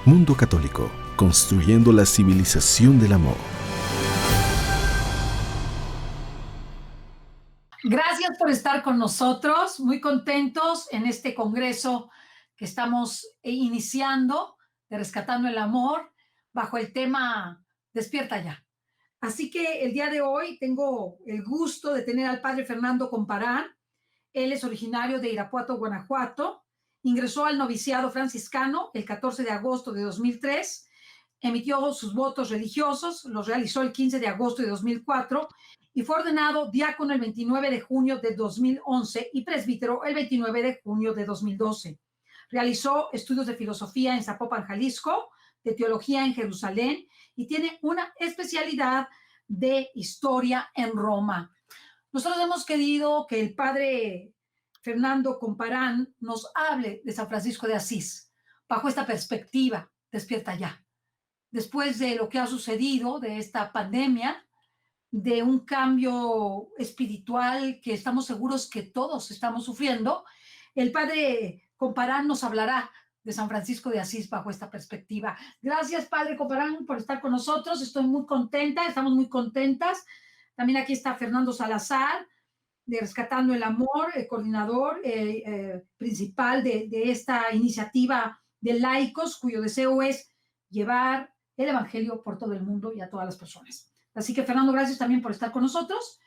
Mundo Católico, construyendo la civilización del amor. Gracias por estar con nosotros, muy contentos en este congreso que estamos iniciando de Rescatando el Amor bajo el tema Despierta ya. Así que el día de hoy tengo el gusto de tener al padre Fernando Comparán. Él es originario de Irapuato, Guanajuato. Ingresó al noviciado franciscano el 14 de agosto de 2003. Emitió sus votos religiosos, los realizó el 15 de agosto de 2004 y fue ordenado diácono el 29 de junio de 2011 y presbítero el 29 de junio de 2012. Realizó estudios de filosofía en Zapopan, Jalisco, de teología en Jerusalén y tiene una especialidad de historia en Roma. Nosotros hemos querido que el padre Fernando Comparán nos hable de San Francisco de Asís bajo esta perspectiva, despierta ya. Después de lo que ha sucedido, de esta pandemia, de un cambio espiritual que estamos seguros que todos estamos sufriendo, el padre Comparán nos hablará de San Francisco de Asís bajo esta perspectiva. Gracias, padre Comparán, por estar con nosotros. Estoy muy contenta, estamos muy contentas. También aquí está Fernando Salazar, de Rescatando el Amor, el coordinador principal de esta iniciativa de laicos, cuyo deseo es llevar el Evangelio por todo el mundo y a todas las personas. Así que, Fernando, gracias también por estar con nosotros.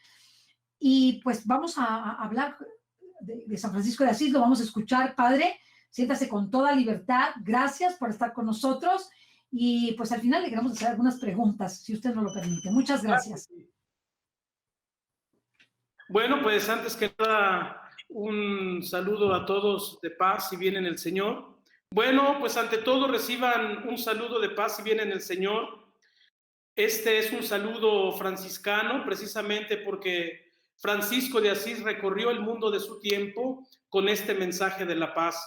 Y pues vamos a hablar de San Francisco de Asís, lo vamos a escuchar, padre. Siéntase con toda libertad. Gracias por estar con nosotros. Y pues al final le queremos hacer algunas preguntas, si usted nos lo permite. Muchas gracias. Bueno, pues antes que nada, un saludo a todos de paz y bien en el Señor. Bueno, pues ante todo reciban un saludo de paz y bien en el Señor. Este es un saludo franciscano, precisamente porque Francisco de Asís recorrió el mundo de su tiempo con este mensaje de la paz.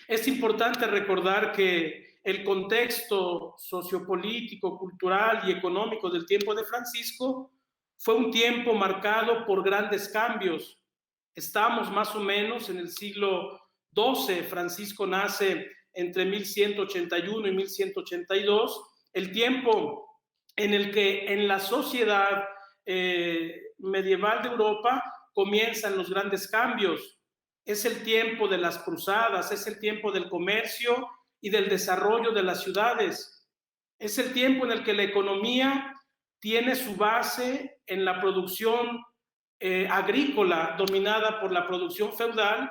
Es importante recordar que el contexto sociopolítico, cultural y económico del tiempo de Francisco fue un tiempo marcado por grandes cambios. Estamos más o menos en el siglo XII. Francisco nace entre 1181 y 1182, el tiempo en el que en la sociedad medieval de Europa comienzan los grandes cambios. Es el tiempo de las cruzadas, es el tiempo del comercio y del desarrollo de las ciudades. Es el tiempo en el que la economía tiene su base en la producción agrícola dominada por la producción feudal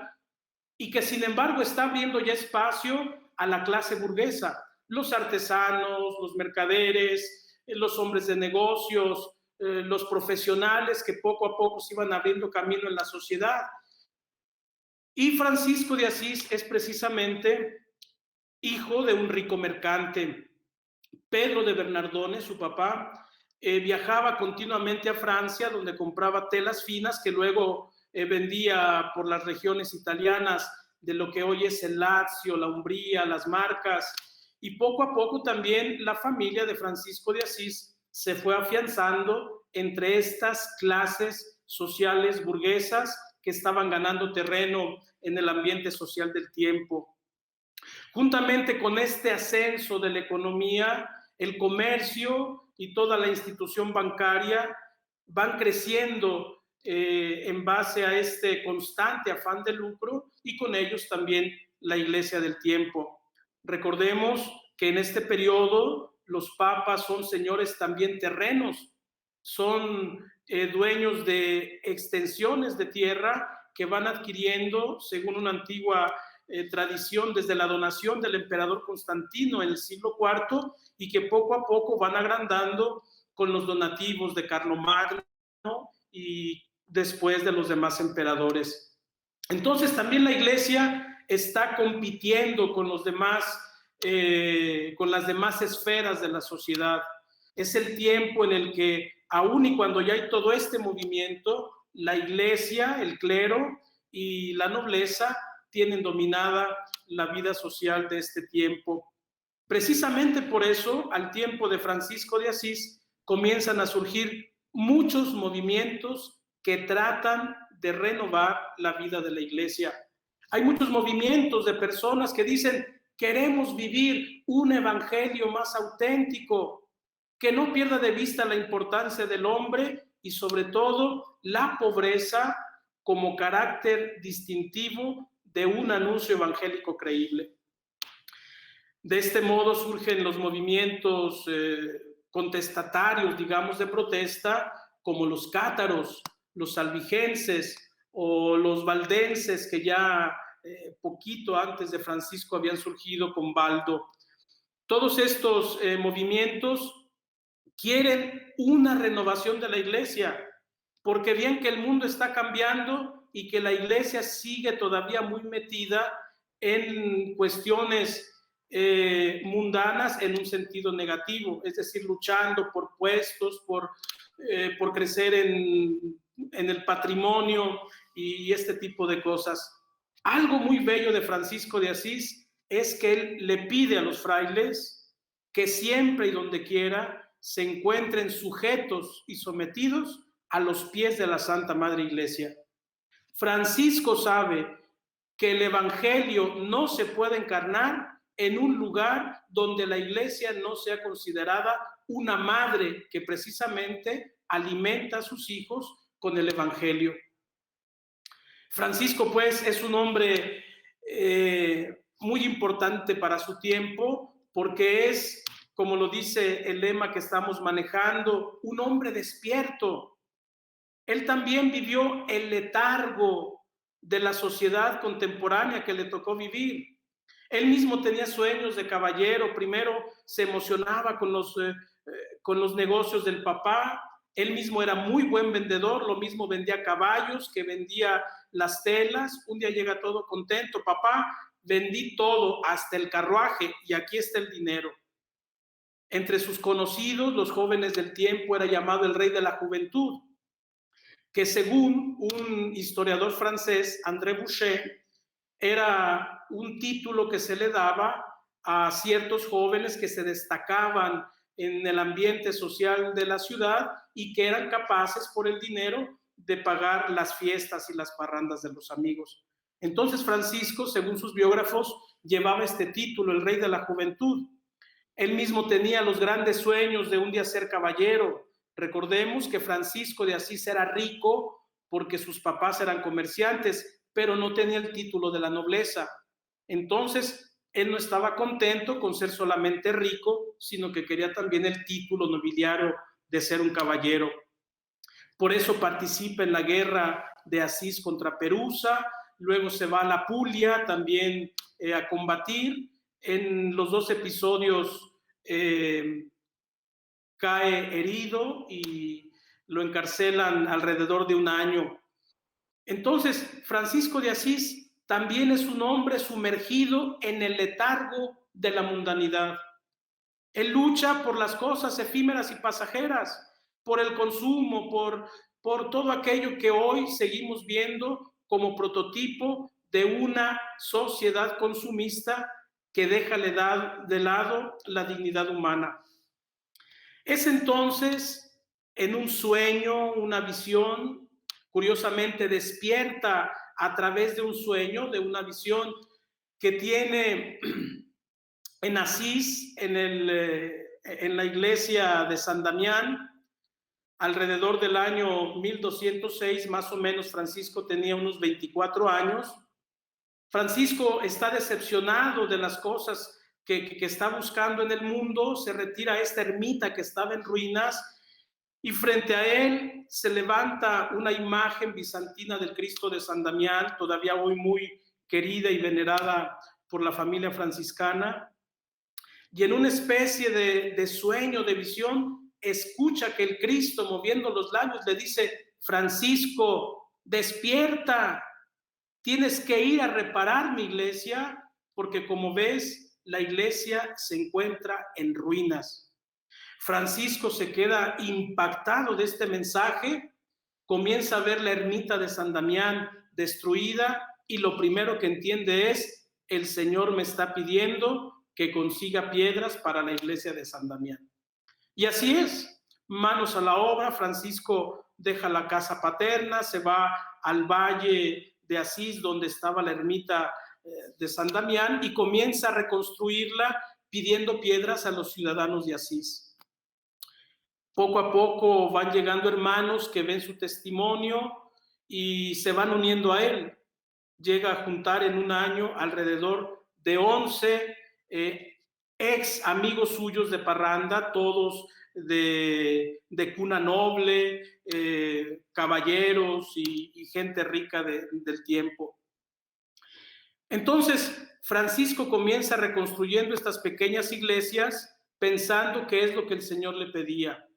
y que sin embargo está abriendo ya espacio a la clase burguesa, los artesanos, los mercaderes, los hombres de negocios, los profesionales que poco a poco se iban abriendo camino en la sociedad. Y Francisco de Asís es precisamente hijo de un rico mercante. Pedro de Bernardone, su papá, viajaba continuamente a Francia, donde compraba telas finas que luego vendía por las regiones italianas de lo que hoy es el Lazio, la Umbría, las Marcas, y poco a poco también la familia de Francisco de Asís se fue afianzando entre estas clases sociales burguesas que estaban ganando terreno en el ambiente social del tiempo. Juntamente con este ascenso de la economía, el comercio y toda la institución bancaria van creciendo en base a este constante afán de lucro y con ellos también la iglesia del tiempo. Recordemos que en este periodo los papas son señores también terrenos, son dueños de extensiones de tierra que van adquiriendo según una antigua tradición desde la donación del emperador Constantino en el siglo IV y que poco a poco van agrandando con los donativos de Carlomagno y después de los demás emperadores. Entonces también la iglesia está compitiendo con los demás, con las demás esferas de la sociedad. Es el tiempo en el que, aun y cuando ya hay todo este movimiento, la iglesia, el clero y la nobleza tienen dominada la vida social de este tiempo. Precisamente por eso, al tiempo de Francisco de Asís, comienzan a surgir muchos movimientos que tratan de renovar la vida de la iglesia. Hay muchos movimientos de personas que dicen Queremos vivir un evangelio más auténtico, que no pierda de vista la importancia del hombre y sobre todo la pobreza como carácter distintivo de un anuncio evangélico creíble. De este modo surgen los movimientos contestatarios, digamos, de protesta, como los cátaros, los albigenses o los valdenses, que ya poquito antes de Francisco habían surgido con Baldo. Todos estos movimientos quieren una renovación de la iglesia, porque ven que el mundo está cambiando y que la iglesia sigue todavía muy metida en cuestiones mundanas en un sentido negativo, es decir, luchando por puestos, por crecer en el patrimonio y este tipo de cosas. Algo muy bello de Francisco de Asís es que él le pide a los frailes que siempre y donde quiera se encuentren sujetos y sometidos a los pies de la Santa Madre Iglesia. Francisco sabe que el evangelio no se puede encarnar en un lugar donde la iglesia no sea considerada una madre que precisamente alimenta a sus hijos con el evangelio. Francisco, pues, es un hombre muy importante para su tiempo, porque es, como lo dice el lema que estamos manejando, un hombre despierto. Él también vivió el letargo de la sociedad contemporánea que le tocó vivir. Él mismo tenía sueños de caballero, primero se emocionaba con los negocios del papá, él mismo era muy buen vendedor, lo mismo vendía caballos que vendía las telas. Un día llega todo contento: papá, vendí todo, hasta el carruaje, y aquí está el dinero. Entre sus conocidos, los jóvenes del tiempo, era llamado el rey de la juventud, que según un historiador francés, André Boucher, era un título que se le daba a ciertos jóvenes que se destacaban en el ambiente social de la ciudad y que eran capaces por el dinero de pagar las fiestas y las parrandas de los amigos. Entonces Francisco, según sus biógrafos, llevaba este título, el rey de la juventud. Él mismo tenía los grandes sueños de un día ser caballero. Recordemos que Francisco de Asís era rico porque sus papás eran comerciantes, pero no tenía el título de la nobleza. Entonces, él no estaba contento con ser solamente rico, sino que quería también el título nobiliario de ser un caballero. Por eso participa en la guerra de Asís contra Perusa, luego se va a la Apulia también a combatir. En los 2 episodios cae herido y lo encarcelan alrededor de 1 año. Entonces, Francisco de Asís también es un hombre sumergido en el letargo de la mundanidad. Él lucha por las cosas efímeras y pasajeras, por el consumo, por todo aquello que hoy seguimos viendo como prototipo de una sociedad consumista que deja de lado la dignidad humana. Es entonces, en un sueño, una visión, curiosamente despierta a través de un sueño, de una visión que tiene en Asís, en la iglesia de San Damián, alrededor del año 1206, más o menos. Francisco tenía unos 24 años. Francisco está decepcionado de las cosas que está buscando en el mundo, se retira a esta ermita que estaba en ruinas, y frente a él se levanta una imagen bizantina del Cristo de San Damián, todavía hoy muy querida y venerada por la familia franciscana. Y en una especie de sueño, de visión, escucha que el Cristo, moviendo los labios, le dice: Francisco, despierta, tienes que ir a reparar mi iglesia, porque como ves, la iglesia se encuentra en ruinas. Francisco se queda impactado de este mensaje, comienza a ver la ermita de San Damián destruida y lo primero que entiende es: el Señor me está pidiendo que consiga piedras para la iglesia de San Damián. Y así es, manos a la obra. Francisco deja la casa paterna, se va al valle de Asís, donde estaba la ermita de San Damián y comienza a reconstruirla pidiendo piedras a los ciudadanos de Asís. Poco a poco van llegando hermanos que ven su testimonio y se van uniendo a él. Llega a juntar en un año alrededor de 11 ex amigos suyos de parranda, todos de cuna noble, caballeros y gente rica del tiempo. Entonces, Francisco comienza reconstruyendo estas pequeñas iglesias pensando que es lo que el Señor le pedía.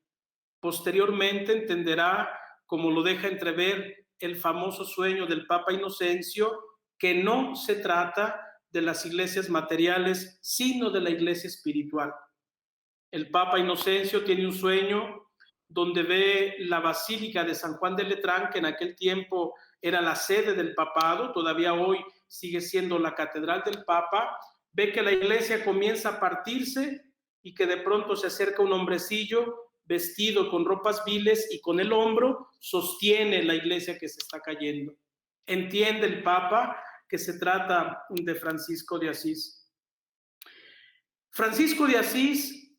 Posteriormente entenderá, como lo deja entrever el famoso sueño del Papa Inocencio, que no se trata de las iglesias materiales, sino de la iglesia espiritual. El Papa Inocencio tiene un sueño donde ve la Basílica de San Juan de Letrán, que en aquel tiempo era la sede del papado, todavía hoy sigue siendo la catedral del Papa. Ve que la iglesia comienza a partirse y que de pronto se acerca un hombrecillo vestido con ropas viles y con el hombro sostiene la iglesia que se está cayendo. Entiende el Papa que se trata de Francisco de Asís. Francisco de Asís,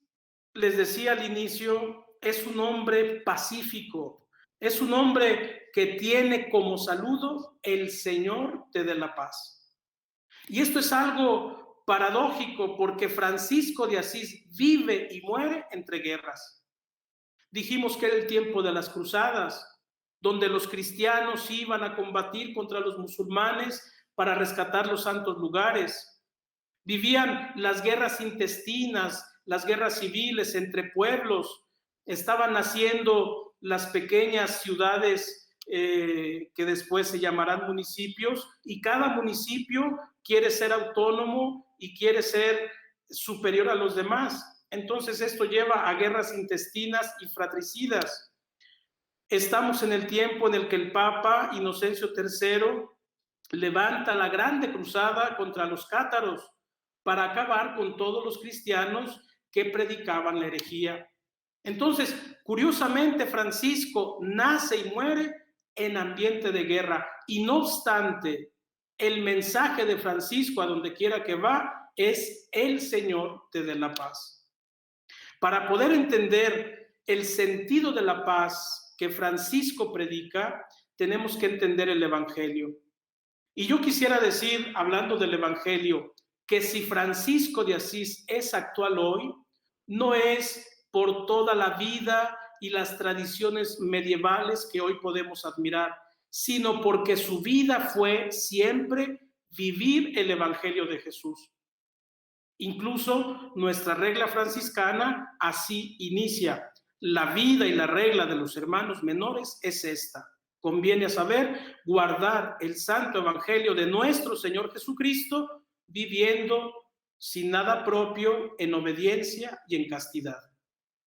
les decía al inicio, es un hombre pacífico, es un hombre que tiene como saludo: el Señor te dé la paz. Y esto es algo paradójico porque Francisco de Asís vive y muere entre guerras. Dijimos que era el tiempo de las cruzadas, donde los cristianos iban a combatir contra los musulmanes para rescatar los santos lugares. Vivían las guerras intestinas, las guerras civiles entre pueblos. Estaban naciendo las pequeñas ciudades que después se llamarán municipios, y cada municipio quiere ser autónomo y quiere ser superior a los demás. Entonces esto lleva a guerras intestinas y fratricidas. Estamos en el tiempo en el que el Papa Inocencio III levanta la grande cruzada contra los cátaros para acabar con todos los cristianos que predicaban la herejía. Entonces, curiosamente, Francisco nace y muere en ambiente de guerra, y no obstante, el mensaje de Francisco a donde quiera que va es: el Señor te dé la paz. Para poder entender el sentido de la paz que Francisco predica, tenemos que entender el Evangelio. Y yo quisiera decir, hablando del Evangelio, que si Francisco de Asís es actual hoy, no es por toda la vida y las tradiciones medievales que hoy podemos admirar, sino porque su vida fue siempre vivir el Evangelio de Jesús. Incluso nuestra regla franciscana así inicia: la vida y la regla de los hermanos menores es esta: conviene a saber guardar el santo evangelio de nuestro Señor Jesucristo, viviendo sin nada propio, en obediencia y en castidad.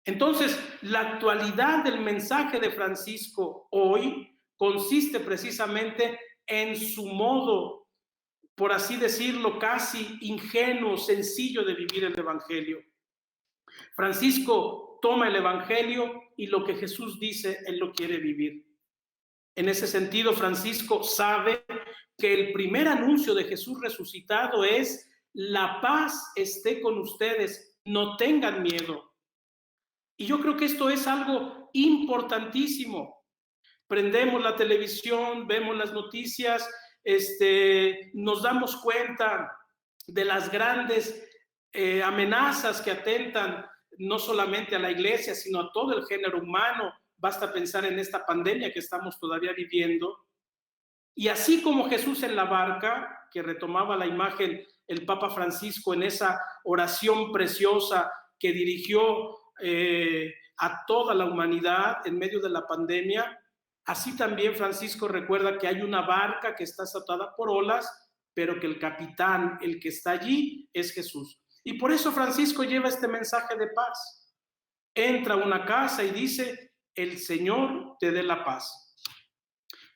Entonces, la actualidad del mensaje de Francisco hoy consiste precisamente en su modo, por así decirlo, casi ingenuo, sencillo de vivir el Evangelio. Francisco toma el Evangelio y lo que Jesús dice, él lo quiere vivir. En ese sentido, Francisco sabe que el primer anuncio de Jesús resucitado es: la paz esté con ustedes, no tengan miedo. Y yo creo que esto es algo importantísimo. Prendemos la televisión, vemos las noticias, nos damos cuenta de las grandes amenazas que atentan no solamente a la iglesia, sino a todo el género humano. Basta pensar en esta pandemia que estamos todavía viviendo. Y así como Jesús en la barca, que retomaba la imagen el Papa Francisco en esa oración preciosa que dirigió a toda la humanidad en medio de la pandemia, así también Francisco recuerda que hay una barca que está azotada por olas, pero que el capitán, el que está allí, es Jesús. Y por eso Francisco lleva este mensaje de paz. Entra a una casa y dice: el Señor te dé la paz.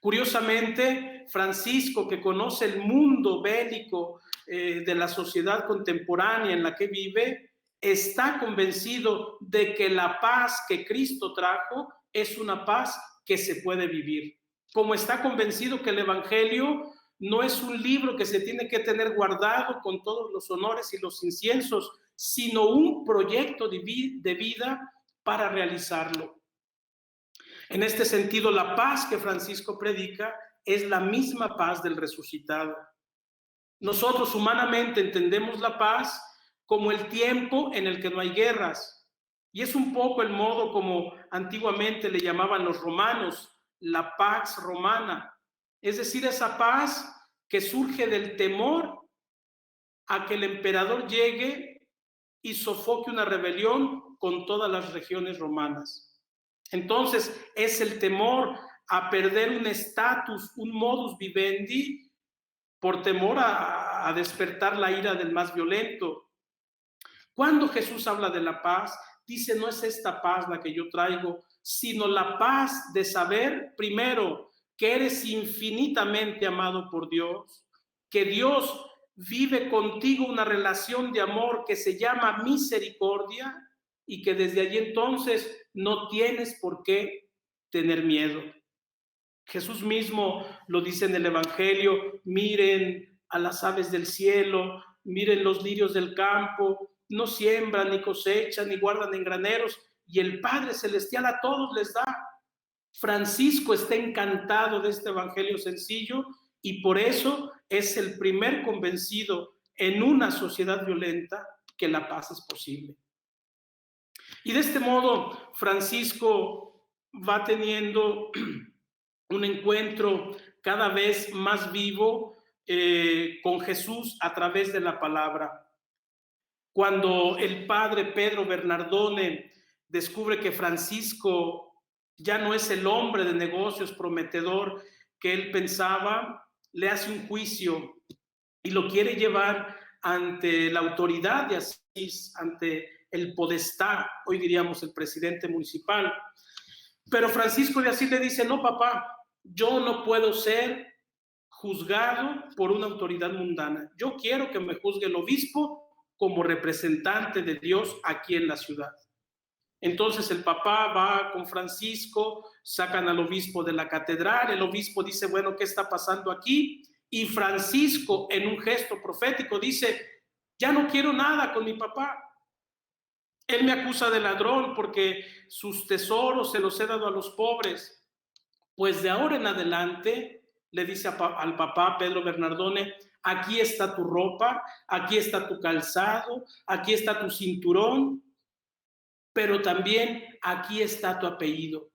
Curiosamente, Francisco, que conoce el mundo bélico de la sociedad contemporánea en la que vive, está convencido de que la paz que Cristo trajo es una paz que se puede vivir. Como está convencido que el Evangelio no es un libro que se tiene que tener guardado con todos los honores y los inciensos, sino un proyecto de vida para realizarlo. En este sentido, la paz que Francisco predica es la misma paz del resucitado. Nosotros humanamente entendemos la paz como el tiempo en el que no hay guerras, y es un poco el modo como antiguamente le llamaban los romanos, la pax romana, es decir, esa paz que surge del temor a que el emperador llegue y sofoque una rebelión con todas las regiones romanas. Entonces, es el temor a perder un estatus, un modus vivendi, por temor a despertar la ira del más violento. Cuando Jesús habla de la paz, dice, no es esta paz la que yo traigo, sino la paz de saber, primero, que eres infinitamente amado por Dios, que Dios vive contigo una relación de amor que se llama misericordia y que desde allí entonces no tienes por qué tener miedo. Jesús mismo lo dice en el Evangelio, miren a las aves del cielo, miren los lirios del campo, no siembran, ni cosechan, ni guardan en graneros, y el Padre Celestial a todos les da. Francisco está encantado de este Evangelio sencillo y por eso es el primer convencido en una sociedad violenta que la paz es posible. Y de este modo, Francisco va teniendo un encuentro cada vez más vivo con Jesús a través de la palabra. Cuando el padre Pedro Bernardone descubre que Francisco ya no es el hombre de negocios prometedor que él pensaba, le hace un juicio y lo quiere llevar ante la autoridad de Asís, ante el podestá, hoy diríamos el presidente municipal. Pero Francisco de Asís le dice, no, papá, yo no puedo ser juzgado por una autoridad mundana. Yo quiero que me juzgue el obispo como representante de Dios aquí en la ciudad. Entonces el papá va con Francisco, sacan al obispo de la catedral, el obispo dice, bueno, ¿qué está pasando aquí? Y Francisco, en un gesto profético, dice, ya no quiero nada con mi papá. Él me acusa de ladrón porque sus tesoros se los he dado a los pobres. Pues de ahora en adelante, le dice al papá Pedro Bernardone, aquí está tu ropa, aquí está tu calzado, aquí está tu cinturón, pero también aquí está tu apellido.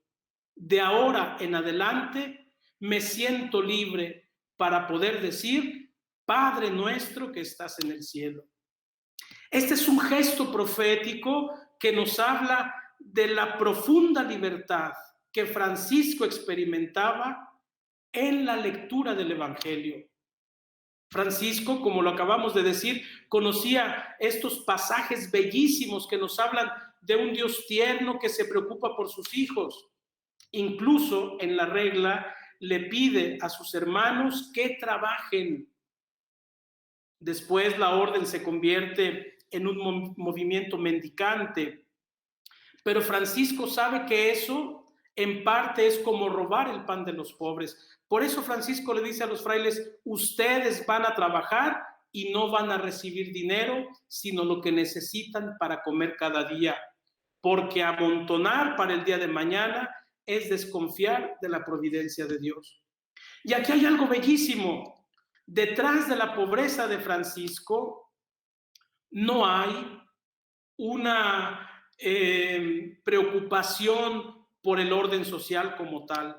De ahora en adelante me siento libre para poder decir, Padre nuestro que estás en el cielo. Este es un gesto profético que nos habla de la profunda libertad que Francisco experimentaba en la lectura del Evangelio. Francisco, como lo acabamos de decir, conocía estos pasajes bellísimos que nos hablan de un Dios tierno que se preocupa por sus hijos. Incluso en la regla le pide a sus hermanos que trabajen. Después la orden se convierte en un movimiento mendicante. Pero Francisco sabe que eso en parte es como robar el pan de los pobres. Por eso Francisco le dice a los frailes, ustedes van a trabajar y no van a recibir dinero, sino lo que necesitan para comer cada día. Porque amontonar para el día de mañana es desconfiar de la providencia de Dios. Y aquí hay algo bellísimo. Detrás de la pobreza de Francisco no hay una preocupación por el orden social como tal.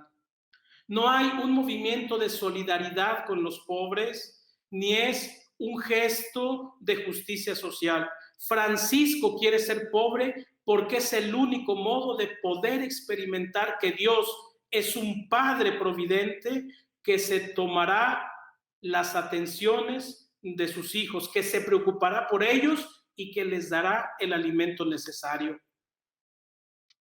No hay un movimiento de solidaridad con los pobres, ni es un gesto de justicia social. Francisco quiere ser pobre porque es el único modo de poder experimentar que Dios es un Padre providente que se tomará las atenciones de sus hijos, que se preocupará por ellos y que les dará el alimento necesario.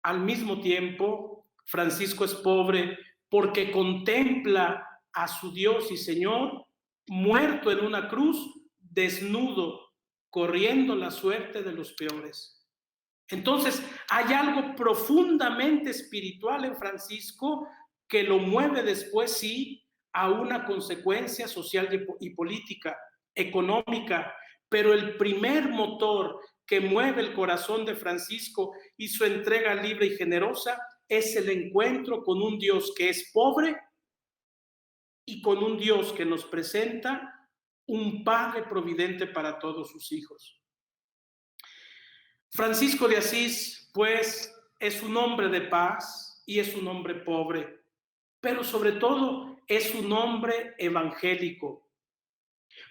Al mismo tiempo, Francisco es pobre porque contempla a su Dios y Señor muerto en una cruz, desnudo, corriendo la suerte de los peores. Entonces, hay algo profundamente espiritual en Francisco que lo mueve después, sí, a una consecuencia social y política, económica, pero el primer motor que mueve el corazón de Francisco y su entrega libre y generosa es el encuentro con un Dios que es pobre y con un Dios que nos presenta un Padre providente para todos sus hijos. Francisco de Asís, pues, es un hombre de paz y es un hombre pobre, pero sobre todo es un hombre evangélico.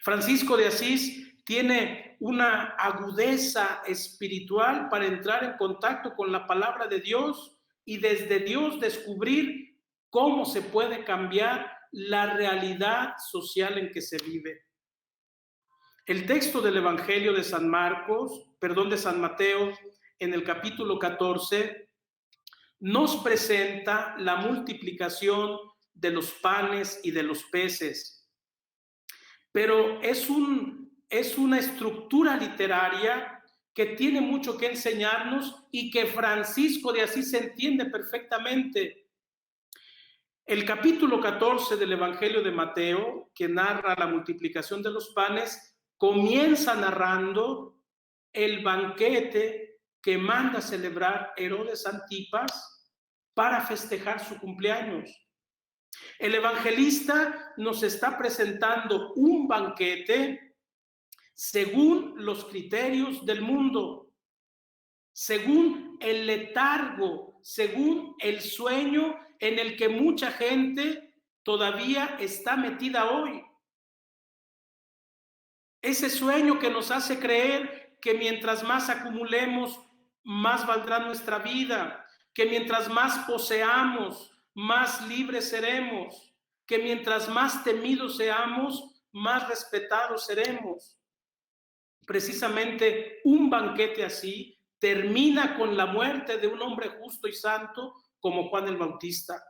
Francisco de Asís tiene una agudeza espiritual para entrar en contacto con la palabra de Dios y desde Dios descubrir cómo se puede cambiar la realidad social en que se vive. El texto del Evangelio de San Mateo, en el capítulo 14, nos presenta la multiplicación de los panes y de los peces. Pero es una estructura literaria que tiene mucho que enseñarnos y que Francisco de Asís entiende perfectamente. El capítulo 14 del Evangelio de Mateo, que narra la multiplicación de los panes, comienza narrando el banquete que manda celebrar Herodes Antipas para festejar su cumpleaños. El evangelista nos está presentando un banquete según los criterios del mundo, según el letargo, según el sueño en el que mucha gente todavía está metida hoy. Ese sueño que nos hace creer que mientras más acumulemos, más valdrá nuestra vida, que mientras más poseamos, más libres seremos, que mientras más temidos seamos, más respetados seremos. Precisamente un banquete así termina con la muerte de un hombre justo y santo como Juan el Bautista.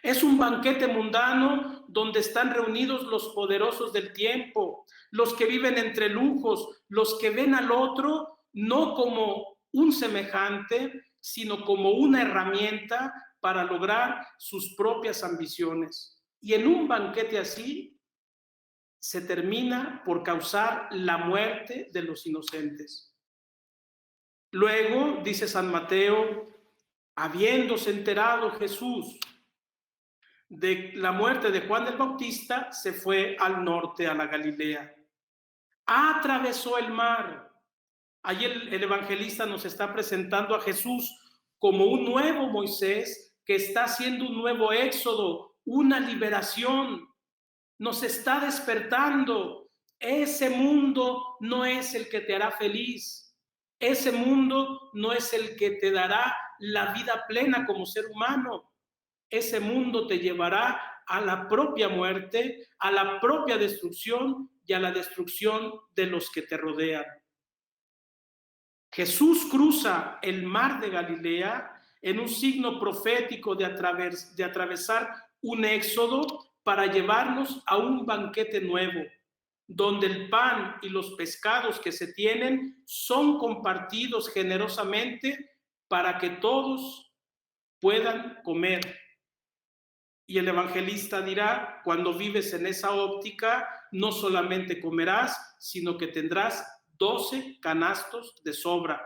Es un banquete mundano donde están reunidos los poderosos del tiempo, los que viven entre lujos, los que ven al otro no como un semejante, sino como una herramienta para lograr sus propias ambiciones. Y en un banquete así se termina por causar la muerte de los inocentes. Luego, dice San Mateo, habiéndose enterado Jesús de la muerte de Juan el Bautista, se fue al norte, a la Galilea. Atravesó el mar. Allí el evangelista nos está presentando a Jesús como un nuevo Moisés que está haciendo un nuevo éxodo, una liberación. Nos está despertando. Ese mundo no es el que te hará feliz. Ese mundo no es el que te dará la vida plena como ser humano. Ese mundo te llevará a la propia muerte, a la propia destrucción y a la destrucción de los que te rodean. Jesús cruza el mar de Galilea en un signo profético de atravesar un éxodo para llevarnos a un banquete nuevo, donde el pan y los pescados que se tienen son compartidos generosamente para que todos puedan comer. Y el evangelista dirá, cuando vives en esa óptica, no solamente comerás, sino que tendrás 12 canastos de sobra.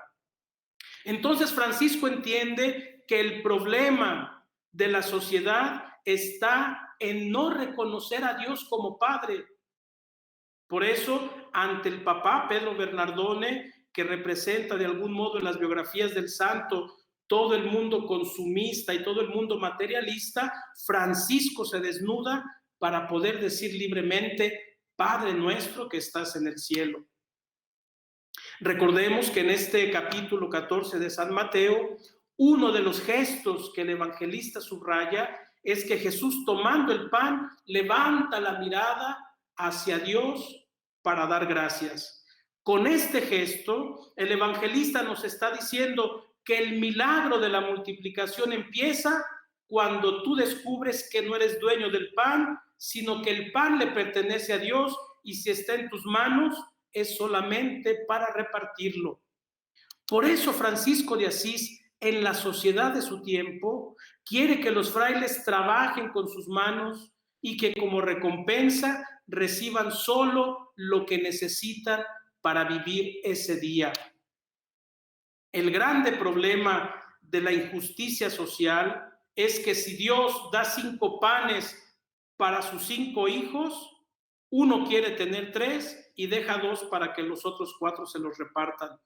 Entonces Francisco entiende que el problema de la sociedad está en no reconocer a Dios como Padre. Por eso, ante el Papa Pedro Bernardone, que representa de algún modo en las biografías del santo todo el mundo consumista y todo el mundo materialista, Francisco se desnuda para poder decir libremente, Padre nuestro que estás en el cielo. Recordemos que en este capítulo 14 de San Mateo, uno de los gestos que el evangelista subraya es que Jesús, tomando el pan, levanta la mirada hacia Dios para dar gracias. Con este gesto, el evangelista nos está diciendo que el milagro de la multiplicación empieza cuando tú descubres que no eres dueño del pan, sino que el pan le pertenece a Dios y si está en tus manos es solamente para repartirlo. Por eso Francisco de Asís, en la sociedad de su tiempo, quiere que los frailes trabajen con sus manos, y que como recompensa reciban solo lo que necesitan para vivir ese día. El grande problema de la injusticia social es que si Dios da 5 panes para sus 5 hijos, uno quiere tener 3 y deja 2 para que los otros 4 se los repartan.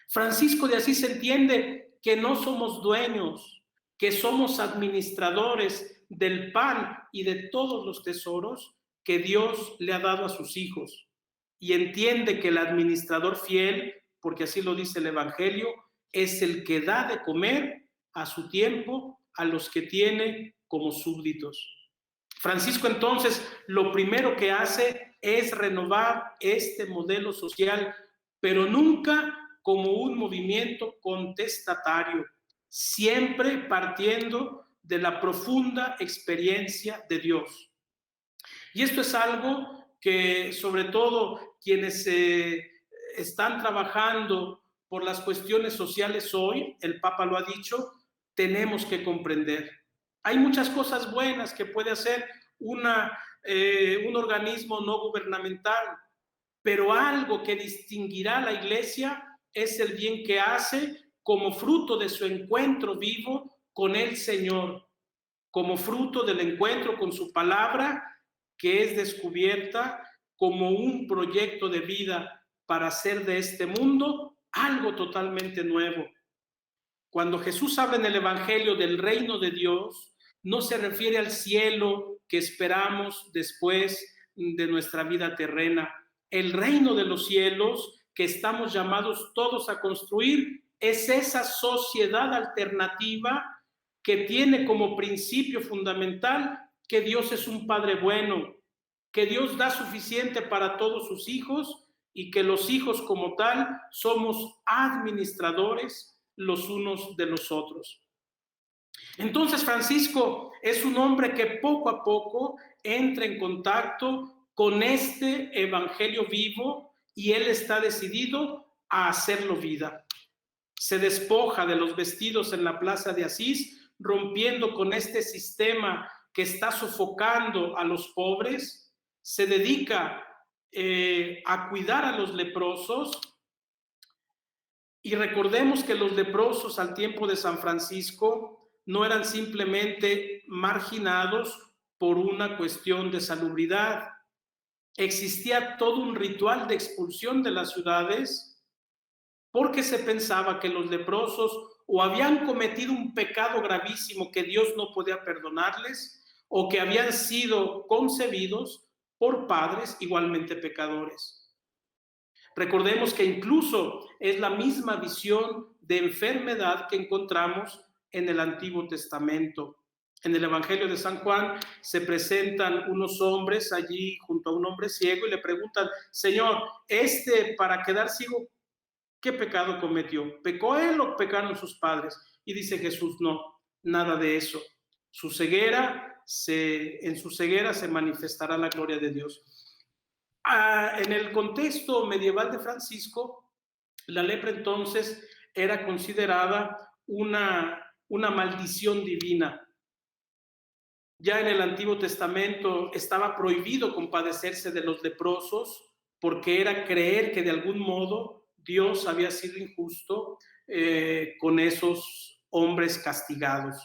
Francisco de Asís entiende que no somos dueños, que somos administradores del pan y de todos los tesoros que Dios le ha dado a sus hijos. Y entiende que el administrador fiel, porque así lo dice el Evangelio, es el que da de comer a su tiempo a los que tiene como súbditos. Francisco entonces lo primero que hace es renovar este modelo social, pero nunca como un movimiento contestatario, siempre partiendo de la profunda experiencia de Dios. Y esto es algo que sobre todo quienes están trabajando por las cuestiones sociales hoy, el Papa lo ha dicho, tenemos que comprender. Hay muchas cosas buenas que puede hacer un organismo no gubernamental, pero algo que distinguirá a la Iglesia es el bien que hace como fruto de su encuentro vivo con el Señor, como fruto del encuentro con su palabra, que es descubierta como un proyecto de vida para hacer de este mundo algo totalmente nuevo. Cuando Jesús habla en el Evangelio del reino de Dios, no se refiere al cielo que esperamos después de nuestra vida terrena. El reino de los cielos que estamos llamados todos a construir es esa sociedad alternativa que tiene como principio fundamental que Dios es un Padre bueno, que Dios da suficiente para todos sus hijos y que los hijos como tal somos administradores los unos de los otros. Entonces Francisco es un hombre que poco a poco entra en contacto con este evangelio vivo y él está decidido a hacerlo vida. Se despoja de los vestidos en la plaza de Asís, rompiendo con este sistema que está sofocando a los pobres, se dedica a cuidar a los leprosos. Y recordemos que los leprosos al tiempo de San Francisco no eran simplemente marginados por una cuestión de salubridad. Existía todo un ritual de expulsión de las ciudades porque se pensaba que los leprosos o habían cometido un pecado gravísimo que Dios no podía perdonarles o que habían sido concebidos por padres igualmente pecadores. Recordemos que incluso es la misma visión de enfermedad que encontramos en el Antiguo Testamento. En el Evangelio de San Juan se presentan unos hombres allí junto a un hombre ciego y le preguntan: Señor, para quedar ciego, ¿qué pecado cometió? ¿Pecó él o pecaron sus padres? Y dice Jesús: no, nada de eso. En su ceguera se manifestará la gloria de Dios. En el contexto medieval de Francisco, la lepra entonces era considerada una maldición divina. Ya en el Antiguo Testamento estaba prohibido compadecerse de los leprosos porque era creer que de algún modo Dios había sido injusto con esos hombres castigados.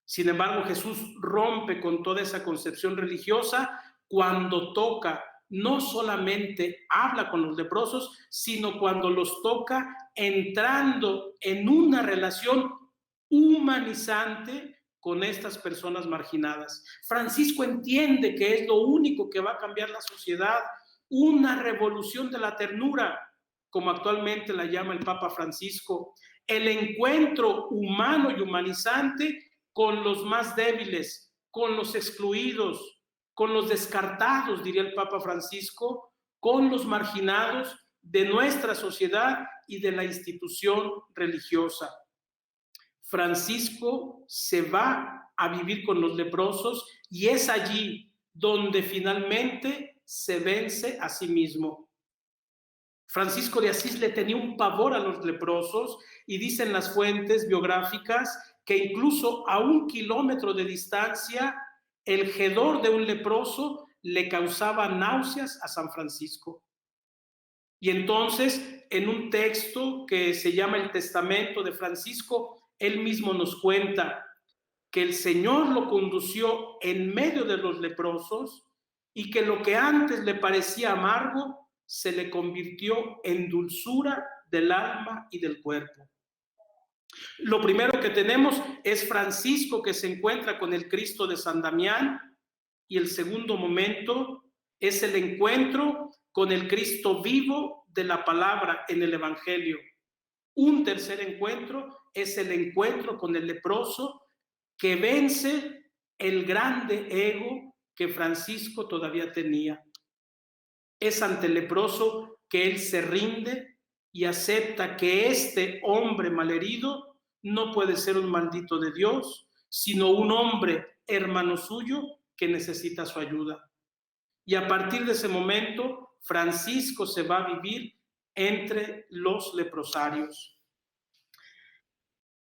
Sin embargo, Jesús rompe con toda esa concepción religiosa cuando toca, no solamente habla con los leprosos, sino cuando los toca entrando en una relación humanizante con estas personas marginadas. Francisco entiende que es lo único que va a cambiar la sociedad, una revolución de la ternura, como actualmente la llama el Papa Francisco, el encuentro humano y humanizante con los más débiles, con los excluidos, con los descartados, diría el Papa Francisco, con los marginados de nuestra sociedad y de la institución religiosa. Francisco se va a vivir con los leprosos y es allí donde finalmente se vence a sí mismo. Francisco de Asís le tenía un pavor a los leprosos y dicen las fuentes biográficas que incluso a 1 kilómetro de distancia el hedor de un leproso le causaba náuseas a San Francisco. Y entonces, en un texto que se llama el Testamento de Francisco, él mismo nos cuenta que el Señor lo condució en medio de los leprosos y que lo que antes le parecía amargo se le convirtió en dulzura del alma y del cuerpo. Lo primero que tenemos es Francisco, que se encuentra con el Cristo de San Damián, y el segundo momento es el encuentro con el Cristo vivo de la palabra en el Evangelio. Un tercer encuentro es el encuentro con el leproso, que vence el grande ego que Francisco todavía tenía. Es ante el leproso que él se rinde y acepta que este hombre malherido no puede ser un maldito de Dios, sino un hombre hermano suyo que necesita su ayuda. Y a partir de ese momento, Francisco se va a vivir entre los leprosarios.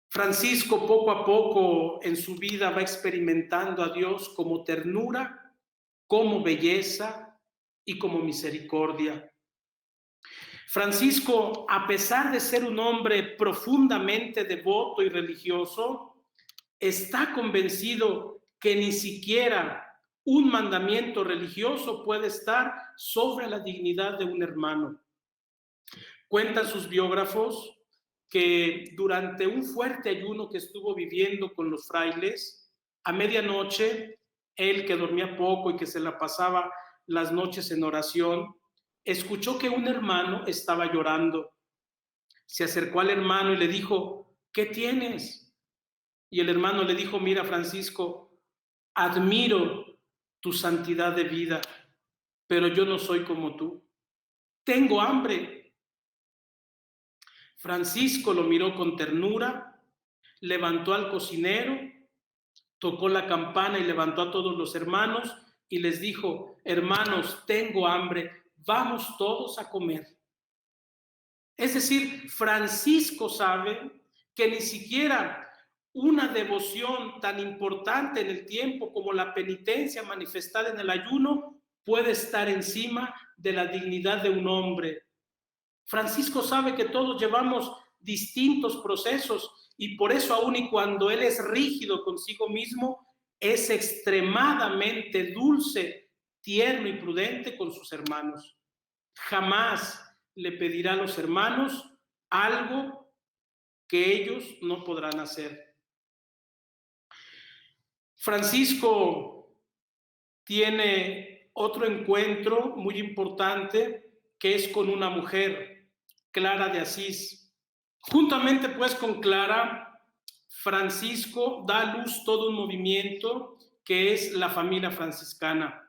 Francisco poco a poco en su vida va experimentando a Dios como ternura, como belleza y como misericordia. Francisco, a pesar de ser un hombre profundamente devoto y religioso, está convencido que ni siquiera un mandamiento religioso puede estar sobre la dignidad de un hermano. Cuentan sus biógrafos que durante un fuerte ayuno que estuvo viviendo con los frailes, a medianoche, él que dormía poco y que se la pasaba las noches en oración, escuchó que un hermano estaba llorando. Se acercó al hermano y le dijo: ¿qué tienes? Y el hermano le dijo: mira, Francisco, admiro tu santidad de vida, pero yo no soy como tú. Tengo hambre. Francisco lo miró con ternura, levantó al cocinero, tocó la campana y levantó a todos los hermanos y les dijo: hermanos, tengo hambre, vamos todos a comer. Es decir, Francisco sabe que ni siquiera una devoción tan importante en el tiempo como la penitencia manifestada en el ayuno puede estar encima de la dignidad de un hombre. Francisco sabe que todos llevamos distintos procesos y por eso aun y cuando él es rígido consigo mismo, es extremadamente dulce, tierno y prudente con sus hermanos. Jamás le pedirá a los hermanos algo que ellos no podrán hacer. Francisco tiene otro encuentro muy importante que es con una mujer, Clara de Asís. Juntamente pues con Clara, Francisco da a luz todo un movimiento que es la familia franciscana,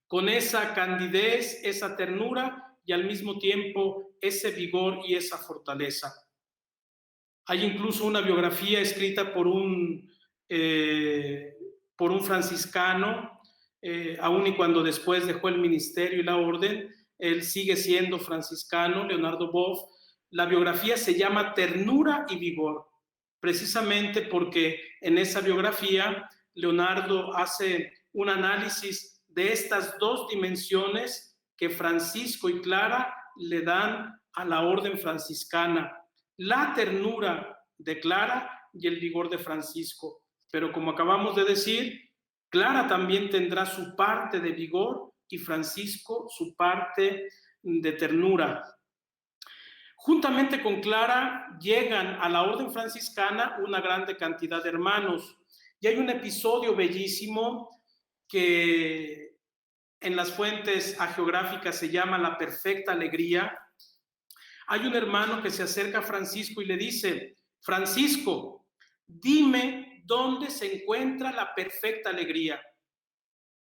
con esa candidez, esa ternura y al mismo tiempo ese vigor y esa fortaleza. Hay incluso una biografía escrita por un franciscano, aun y cuando después dejó el ministerio y la orden, él sigue siendo franciscano, Leonardo Boff. La biografía se llama Ternura y Vigor, precisamente porque en esa biografía Leonardo hace un análisis de estas dos dimensiones que Francisco y Clara le dan a la orden franciscana: la ternura de Clara y el vigor de Francisco. Pero como acabamos de decir, Clara también tendrá su parte de vigor y Francisco su parte de ternura. Juntamente con Clara llegan a la orden franciscana una grande cantidad de hermanos. Y hay un episodio bellísimo que en las fuentes hagiográficas se llama la perfecta alegría. Hay un hermano que se acerca a Francisco y le dice: Francisco, dime dónde se encuentra la perfecta alegría.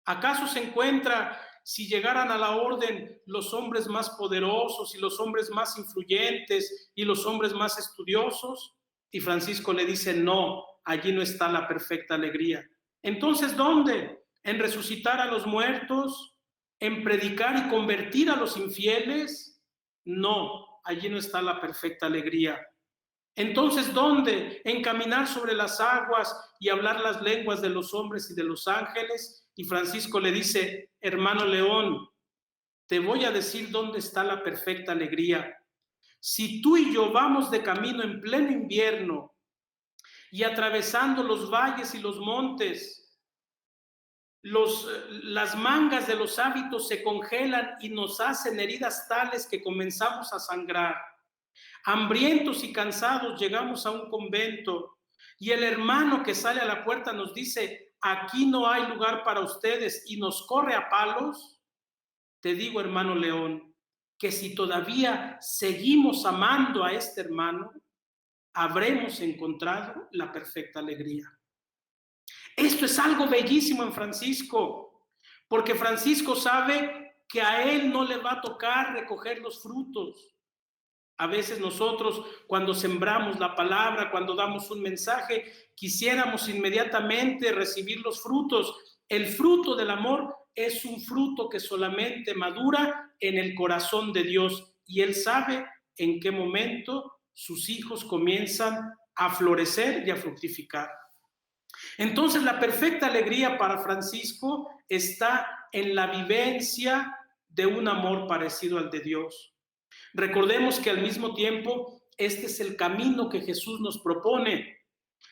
¿Acaso se encuentra si llegaran a la orden los hombres más poderosos y los hombres más influyentes y los hombres más estudiosos? Y Francisco le dice: no, allí no está la perfecta alegría. Entonces, ¿dónde? ¿En resucitar a los muertos? ¿En predicar y convertir a los infieles? No, allí no está la perfecta alegría. Entonces, ¿dónde? En caminar sobre las aguas y hablar las lenguas de los hombres y de los ángeles. Y Francisco le dice: hermano León, te voy a decir dónde está la perfecta alegría. Si tú y yo vamos de camino en pleno invierno y atravesando los valles y los montes, las mangas de los hábitos se congelan y nos hacen heridas tales que comenzamos a sangrar. Hambrientos y cansados llegamos a un convento y el hermano que sale a la puerta nos dice: aquí no hay lugar para ustedes, y nos corre a palos. Te digo, hermano León, que si todavía seguimos amando a este hermano, habremos encontrado la perfecta alegría. Esto es algo bellísimo en Francisco, porque Francisco sabe que a él no le va a tocar recoger los frutos. A veces nosotros, cuando sembramos la palabra, cuando damos un mensaje, quisiéramos inmediatamente recibir los frutos. El fruto del amor es un fruto que solamente madura en el corazón de Dios, y Él sabe en qué momento sus hijos comienzan a florecer y a fructificar. Entonces, la perfecta alegría para Francisco está en la vivencia de un amor parecido al de Dios. Recordemos que al mismo tiempo este es el camino que Jesús nos propone.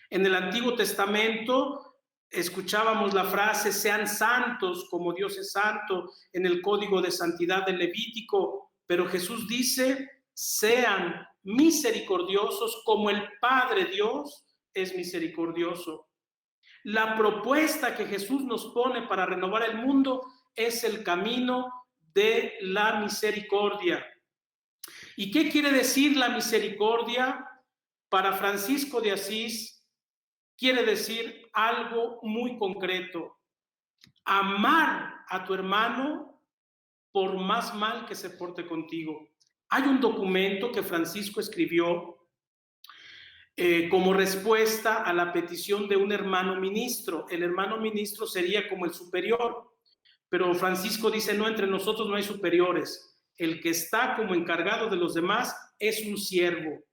En el Antiguo Testamento escuchábamos la frase: sean santos como Dios es santo, en el código de santidad del Levítico, pero Jesús dice: sean misericordiosos como el Padre Dios es misericordioso. La propuesta que Jesús nos pone para renovar el mundo es el camino de la misericordia. ¿Y qué quiere decir la misericordia? Para Francisco de Asís quiere decir algo muy concreto: amar a tu hermano por más mal que se porte contigo. Hay un documento que Francisco escribió como respuesta a la petición de un hermano ministro. El hermano ministro sería como el superior, pero Francisco dice: no, entre nosotros no hay superiores. El que está como encargado de los demás es un siervo.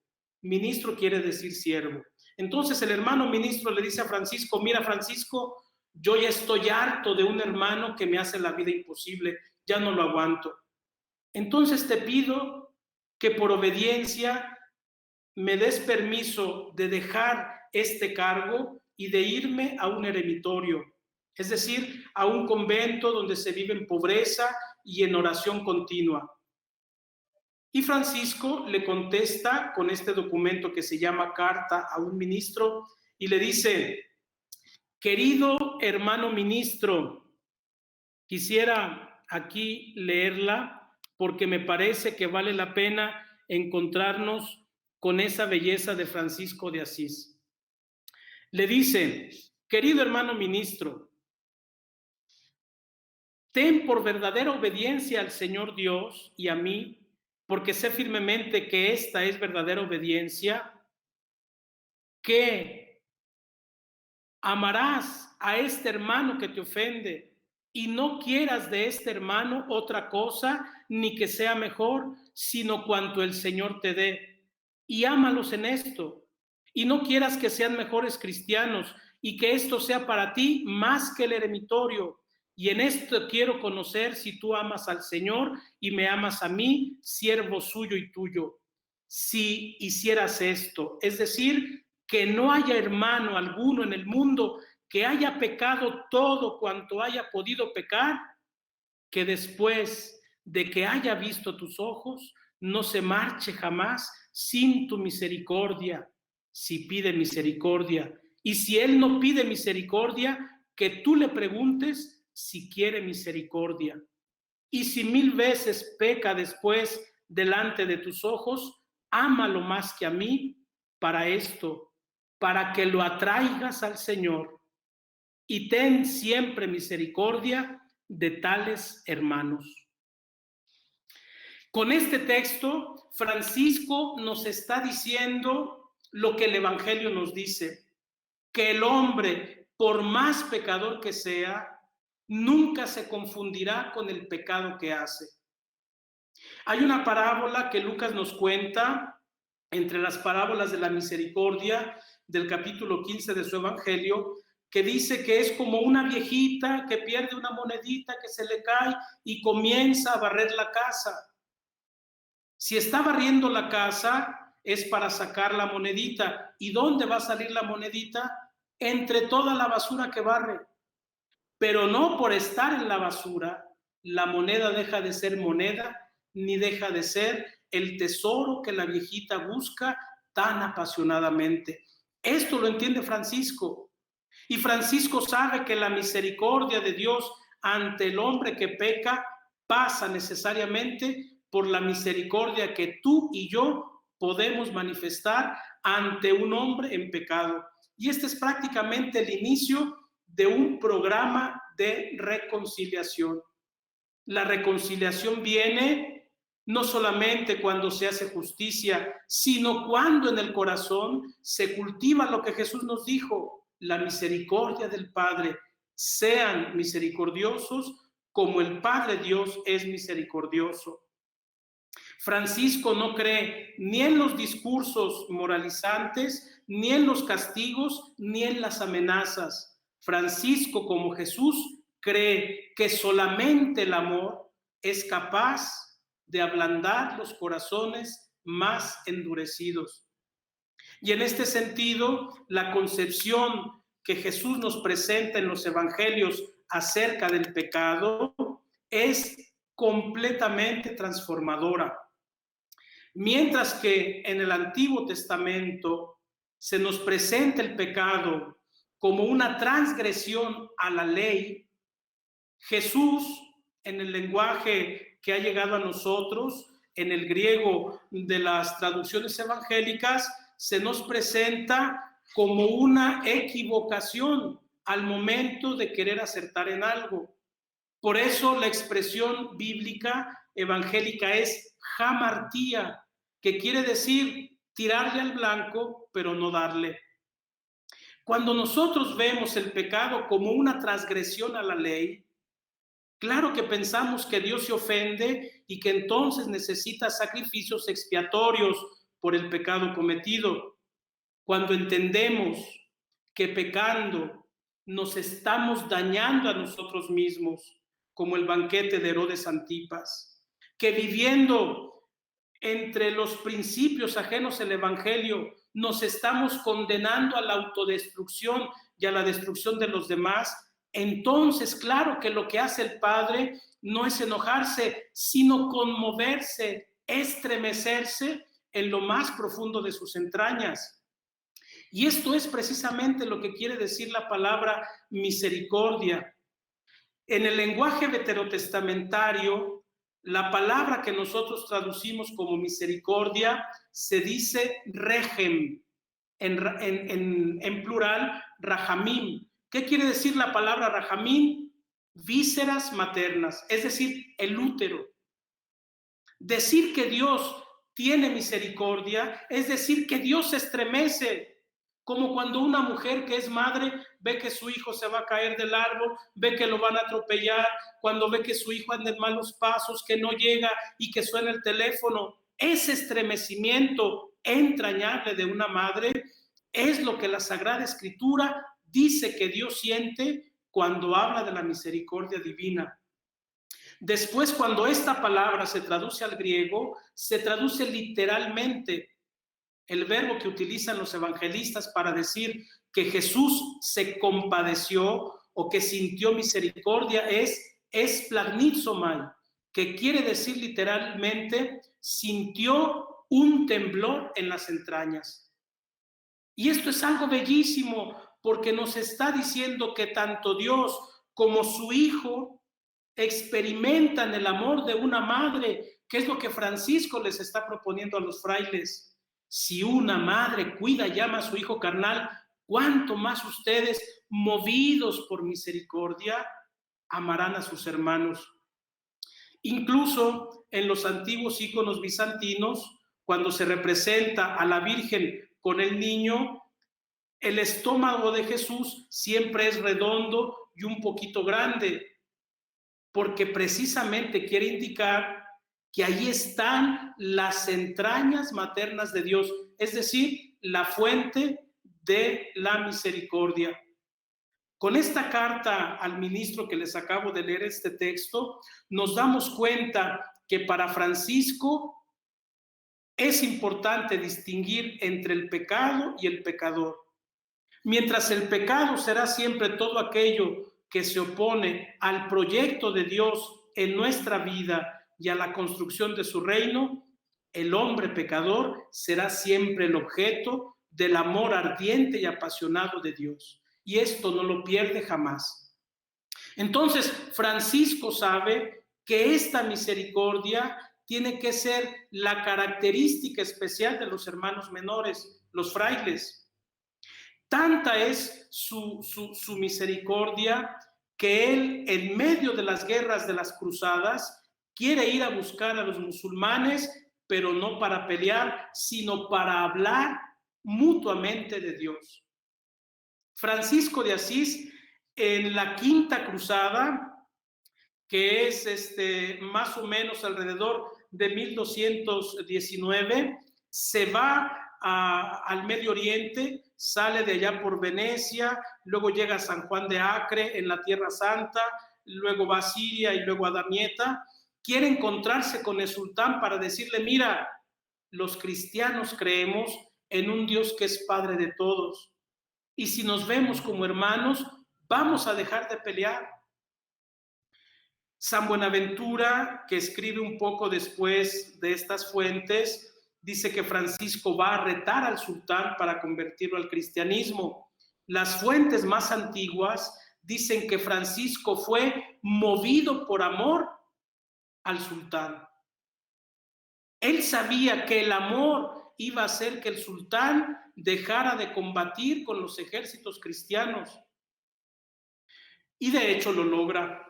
Ministro quiere decir siervo. Entonces el hermano ministro le dice a Francisco: mira, Francisco, yo ya estoy harto de un hermano que me hace la vida imposible, ya no lo aguanto. Entonces te pido que por obediencia me des permiso de dejar este cargo y de irme a un eremitorio, es decir, a un convento donde se vive en pobreza y en oración continua. Y Francisco le contesta con este documento que se llama Carta a un ministro y le dice: querido hermano ministro, quisiera aquí leerla porque me parece que vale la pena encontrarnos con esa belleza de Francisco de Asís. Le dice: querido hermano ministro, ten por verdadera obediencia al Señor Dios y a mí, porque sé firmemente que esta es verdadera obediencia, que amarás a este hermano que te ofende y no quieras de este hermano otra cosa, ni que sea mejor, sino cuanto el Señor te dé. Y ámalos en esto, y no quieras que sean mejores cristianos, y que esto sea para ti más que el eremitorio. Y en esto quiero conocer si tú amas al Señor y me amas a mí, siervo suyo y tuyo. Si hicieras esto, es decir, que no haya hermano alguno en el mundo que haya pecado todo cuanto haya podido pecar, que después de que haya visto tus ojos, no se marche jamás sin tu misericordia, si pide misericordia. Y si él no pide misericordia, que tú le preguntes si quiere misericordia. Y si 1000 veces peca después delante de tus ojos, ámalo más que a mí para esto, para que lo atraigas al Señor. Y ten siempre misericordia de tales hermanos. Con este texto, Francisco nos está diciendo lo que el Evangelio nos dice: que el hombre, por más pecador que sea, nunca se confundirá con el pecado que hace. Hay una parábola que Lucas nos cuenta entre las parábolas de la misericordia del capítulo 15 de su evangelio, que dice que es como una viejita que pierde una monedita que se le cae y comienza a barrer la casa. Si está barriendo la casa, es para sacar la monedita. ¿Y dónde va a salir la monedita? Entre toda la basura que barre. Pero no por estar en la basura, la moneda deja de ser moneda, ni deja de ser el tesoro que la viejita busca tan apasionadamente. Esto lo entiende Francisco. Y Francisco sabe que la misericordia de Dios ante el hombre que peca pasa necesariamente por la misericordia que tú y yo podemos manifestar ante un hombre en pecado. Y este es prácticamente el inicio de un programa de reconciliación. La reconciliación viene no solamente cuando se hace justicia, sino cuando en el corazón se cultiva lo que Jesús nos dijo, la misericordia del Padre. Sean misericordiosos como el Padre Dios es misericordioso. Francisco no cree ni en los discursos moralizantes, ni en los castigos, ni en las amenazas. Francisco, como Jesús, cree que solamente el amor es capaz de ablandar los corazones más endurecidos. Y en este sentido, la concepción que Jesús nos presenta en los evangelios acerca del pecado es completamente transformadora. Mientras que en el Antiguo Testamento se nos presenta el pecado como una transgresión a la ley, Jesús, en el lenguaje que ha llegado a nosotros, en el griego de las traducciones evangélicas, se nos presenta como una equivocación al momento de querer acertar en algo. Por eso la expresión bíblica evangélica es hamartía, que quiere decir tirarle al blanco, pero no darle. Cuando nosotros vemos el pecado como una transgresión a la ley, claro que pensamos que Dios se ofende y que entonces necesita sacrificios expiatorios por el pecado cometido. Cuando entendemos que pecando nos estamos dañando a nosotros mismos, como el banquete de Herodes Antipas, que viviendo entre los principios ajenos al Evangelio nos estamos condenando a la autodestrucción y a la destrucción de los demás, entonces claro que lo que hace el Padre no es enojarse, sino conmoverse, estremecerse en lo más profundo de sus entrañas. Y esto es precisamente lo que quiere decir la palabra misericordia. En el lenguaje veterotestamentario, la palabra que nosotros traducimos como misericordia se dice regem, en plural, rajamim. ¿Qué quiere decir la palabra rajamim? Vísceras maternas, es decir, el útero. Decir que Dios tiene misericordia es decir que Dios se estremece, como cuando una mujer que es madre ve que su hijo se va a caer del árbol, ve que lo van a atropellar, cuando ve que su hijo anda en malos pasos, que no llega y que suena el teléfono. Ese estremecimiento entrañable de una madre es lo que la Sagrada Escritura dice que Dios siente cuando habla de la misericordia divina. Después, cuando esta palabra se traduce al griego, se traduce literalmente. El verbo que utilizan los evangelistas para decir que Jesús se compadeció o que sintió misericordia es esplagnizomai, que quiere decir literalmente sintió un temblor en las entrañas. Y esto es algo bellísimo porque nos está diciendo que tanto Dios como su Hijo experimentan el amor de una madre, que es lo que Francisco les está proponiendo a los frailes. Si una madre cuida y ama a su hijo carnal, ¿cuánto más ustedes, movidos por misericordia, amarán a sus hermanos? Incluso en los antiguos íconos bizantinos, cuando se representa a la Virgen con el niño, el estómago de Jesús siempre es redondo y un poquito grande, porque precisamente quiere indicar que ahí están las entrañas maternas de Dios, es decir, la fuente de la misericordia. Con esta carta al ministro que les acabo de leer este texto, nos damos cuenta que para Francisco es importante distinguir entre el pecado y el pecador. Mientras el pecado será siempre todo aquello que se opone al proyecto de Dios en nuestra vida y a la construcción de su reino, el hombre pecador será siempre el objeto del amor ardiente y apasionado de Dios. Y esto no lo pierde jamás. Entonces, Francisco sabe que esta misericordia tiene que ser la característica especial de los hermanos menores, los frailes. Tanta es su misericordia que él, en medio de las guerras de las cruzadas, quiere ir a buscar a los musulmanes, pero no para pelear, sino para hablar mutuamente de Dios. Francisco de Asís, en la Quinta Cruzada, que es más o menos alrededor de 1219, se va al Medio Oriente, sale de allá por Venecia, luego llega a San Juan de Acre en la Tierra Santa, luego va a Siria y luego a Damieta. Quiere encontrarse con el sultán para decirle: mira, los cristianos creemos en un Dios que es Padre de todos, y si nos vemos como hermanos, vamos a dejar de pelear. San Buenaventura, que escribe un poco después de estas fuentes, dice que Francisco va a retar al sultán para convertirlo al cristianismo. Las fuentes más antiguas dicen que Francisco fue movido por amor al sultán. Él sabía que el amor iba a hacer que el sultán dejara de combatir con los ejércitos cristianos. Y de hecho lo logra.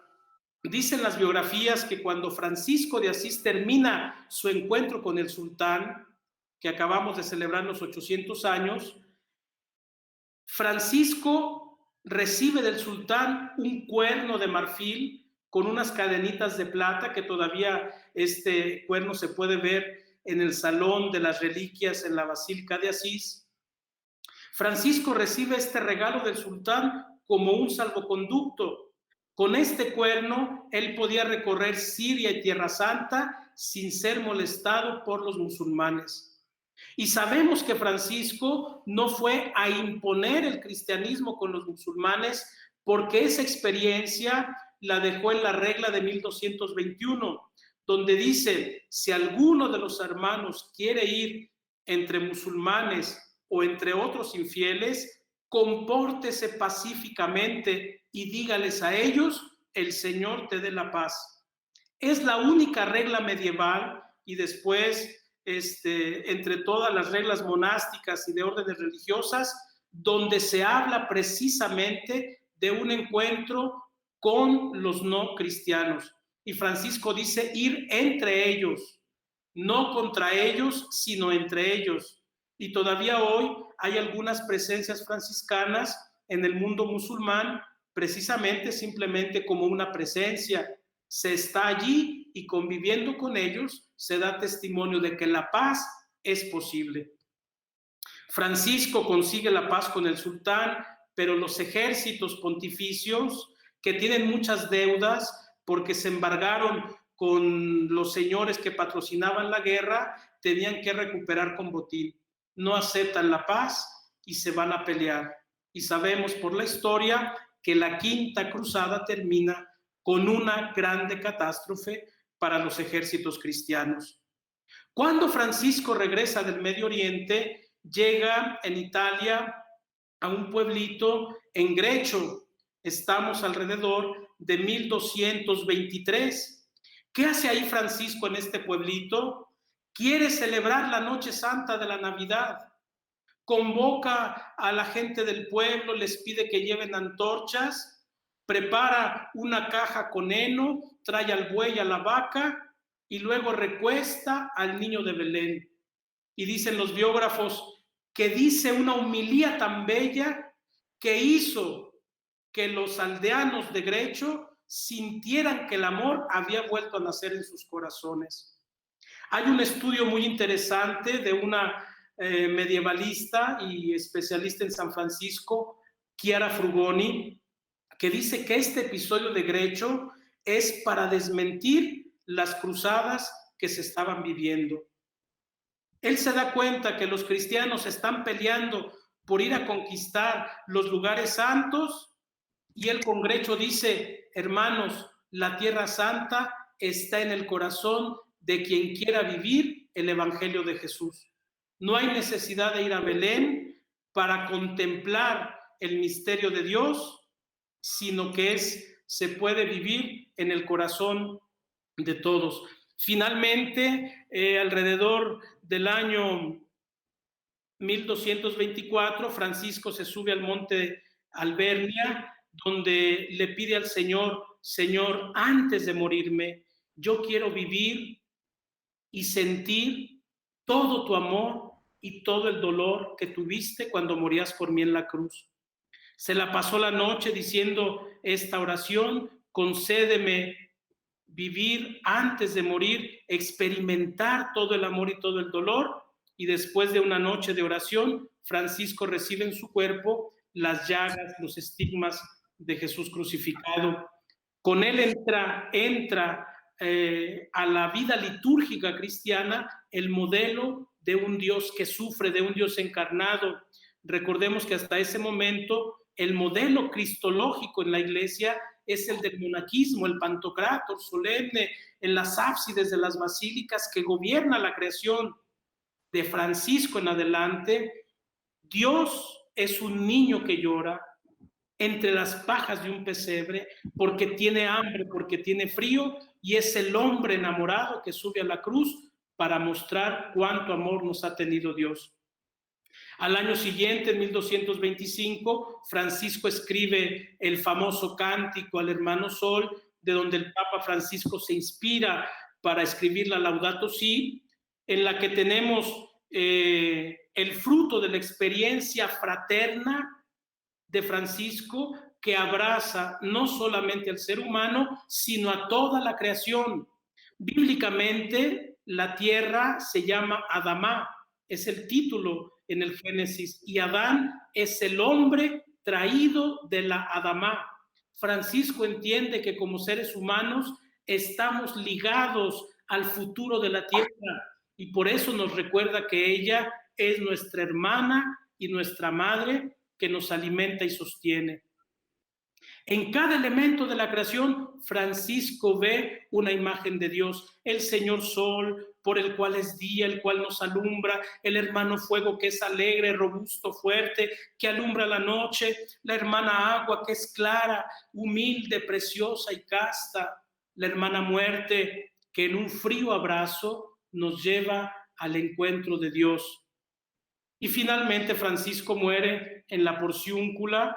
Dicen las biografías que cuando Francisco de Asís termina su encuentro con el sultán, que acabamos de celebrar los 800 años, Francisco recibe del sultán un cuerno de marfil con unas cadenitas de plata, que todavía este cuerno se puede ver en el Salón de las Reliquias en la Basílica de Asís. Francisco recibe este regalo del sultán como un salvoconducto. Con este cuerno, él podía recorrer Siria y Tierra Santa sin ser molestado por los musulmanes. Y sabemos que Francisco no fue a imponer el cristianismo con los musulmanes, porque esa experiencia la dejó en la regla de 1221, donde dice: si alguno de los hermanos quiere ir entre musulmanes o entre otros infieles, compórtese pacíficamente y dígales a ellos: el Señor te dé la paz. Es la única regla medieval, y después entre todas las reglas monásticas y de órdenes religiosas, donde se habla precisamente de un encuentro con los no cristianos. Y Francisco dice: ir entre ellos, no contra ellos, sino entre ellos. Y todavía hoy hay algunas presencias franciscanas en el mundo musulmán, precisamente simplemente como una presencia. Se está allí y conviviendo con ellos se da testimonio de que la paz es posible. Francisco consigue la paz con el sultán, pero los ejércitos pontificios, que tienen muchas deudas porque se embargaron con los señores que patrocinaban la guerra, tenían que recuperar con botín. No aceptan la paz y se van a pelear. Y sabemos por la historia que la Quinta Cruzada termina con una grande catástrofe para los ejércitos cristianos. Cuando Francisco regresa del Medio Oriente, llega en Italia a un pueblito en Grecho. Estamos alrededor de 1223. ¿Qué hace ahí Francisco en este pueblito? Quiere celebrar la Noche Santa de la Navidad. Convoca a la gente del pueblo, les pide que lleven antorchas, prepara una caja con heno, trae al buey, a la vaca, y luego recuesta al niño de Belén. Y dicen los biógrafos que dice una homilía tan bella que hizo que los aldeanos de Grecho sintieran que el amor había vuelto a nacer en sus corazones. Hay un estudio muy interesante de una medievalista y especialista en San Francisco, Chiara Frugoni, que dice que este episodio de Grecho es para desmentir las cruzadas que se estaban viviendo. Él se da cuenta que los cristianos están peleando por ir a conquistar los lugares santos y él con Grecho dice, hermanos, la tierra santa está en el corazón de quien quiera vivir el evangelio de Jesús. No hay necesidad de ir a Belén para contemplar el misterio de Dios, sino que se puede vivir en el corazón de todos. Finalmente, alrededor del año 1224, Francisco se sube al monte Albernia, donde le pide al Señor, Señor, antes de morirme, yo quiero vivir y sentir todo tu amor y todo el dolor que tuviste cuando morías por mí en la cruz. Se la pasó la noche diciendo esta oración, concédeme vivir antes de morir, experimentar todo el amor y todo el dolor, y después de una noche de oración, Francisco recibe en su cuerpo las llagas, los estigmas de Jesús crucificado. Con él entra a la vida litúrgica cristiana el modelo de un Dios que sufre, de un Dios encarnado. Recordemos que hasta ese momento el modelo cristológico en la iglesia es el del monaquismo, el pantocrátor solemne en las ábsides de las basílicas que gobierna la creación. De Francisco en adelante, Dios es un niño que llora entre las pajas de un pesebre porque tiene hambre, porque tiene frío, y es el hombre enamorado que sube a la cruz para mostrar cuánto amor nos ha tenido Dios. Al año siguiente, en 1225, Francisco escribe el famoso cántico al hermano Sol, de donde el Papa Francisco se inspira para escribir la Laudato Si, en la que tenemos el fruto de la experiencia fraterna de Francisco, que abraza no solamente al ser humano, sino a toda la creación. Bíblicamente, la tierra se llama Adamá, es el título en el Génesis, y Adán es el hombre traído de la Adamá. Francisco entiende que como seres humanos estamos ligados al futuro de la tierra, y por eso nos recuerda que ella es nuestra hermana y nuestra madre que nos alimenta y sostiene. En cada elemento de la creación, Francisco ve una imagen de Dios, el Señor Sol, por el cual es día, el cual nos alumbra, el hermano Fuego, que es alegre, robusto, fuerte, que alumbra la noche, la hermana Agua, que es clara, humilde, preciosa y casta, la hermana Muerte, que en un frío abrazo nos lleva al encuentro de Dios. Y finalmente Francisco muere en la Porciúncula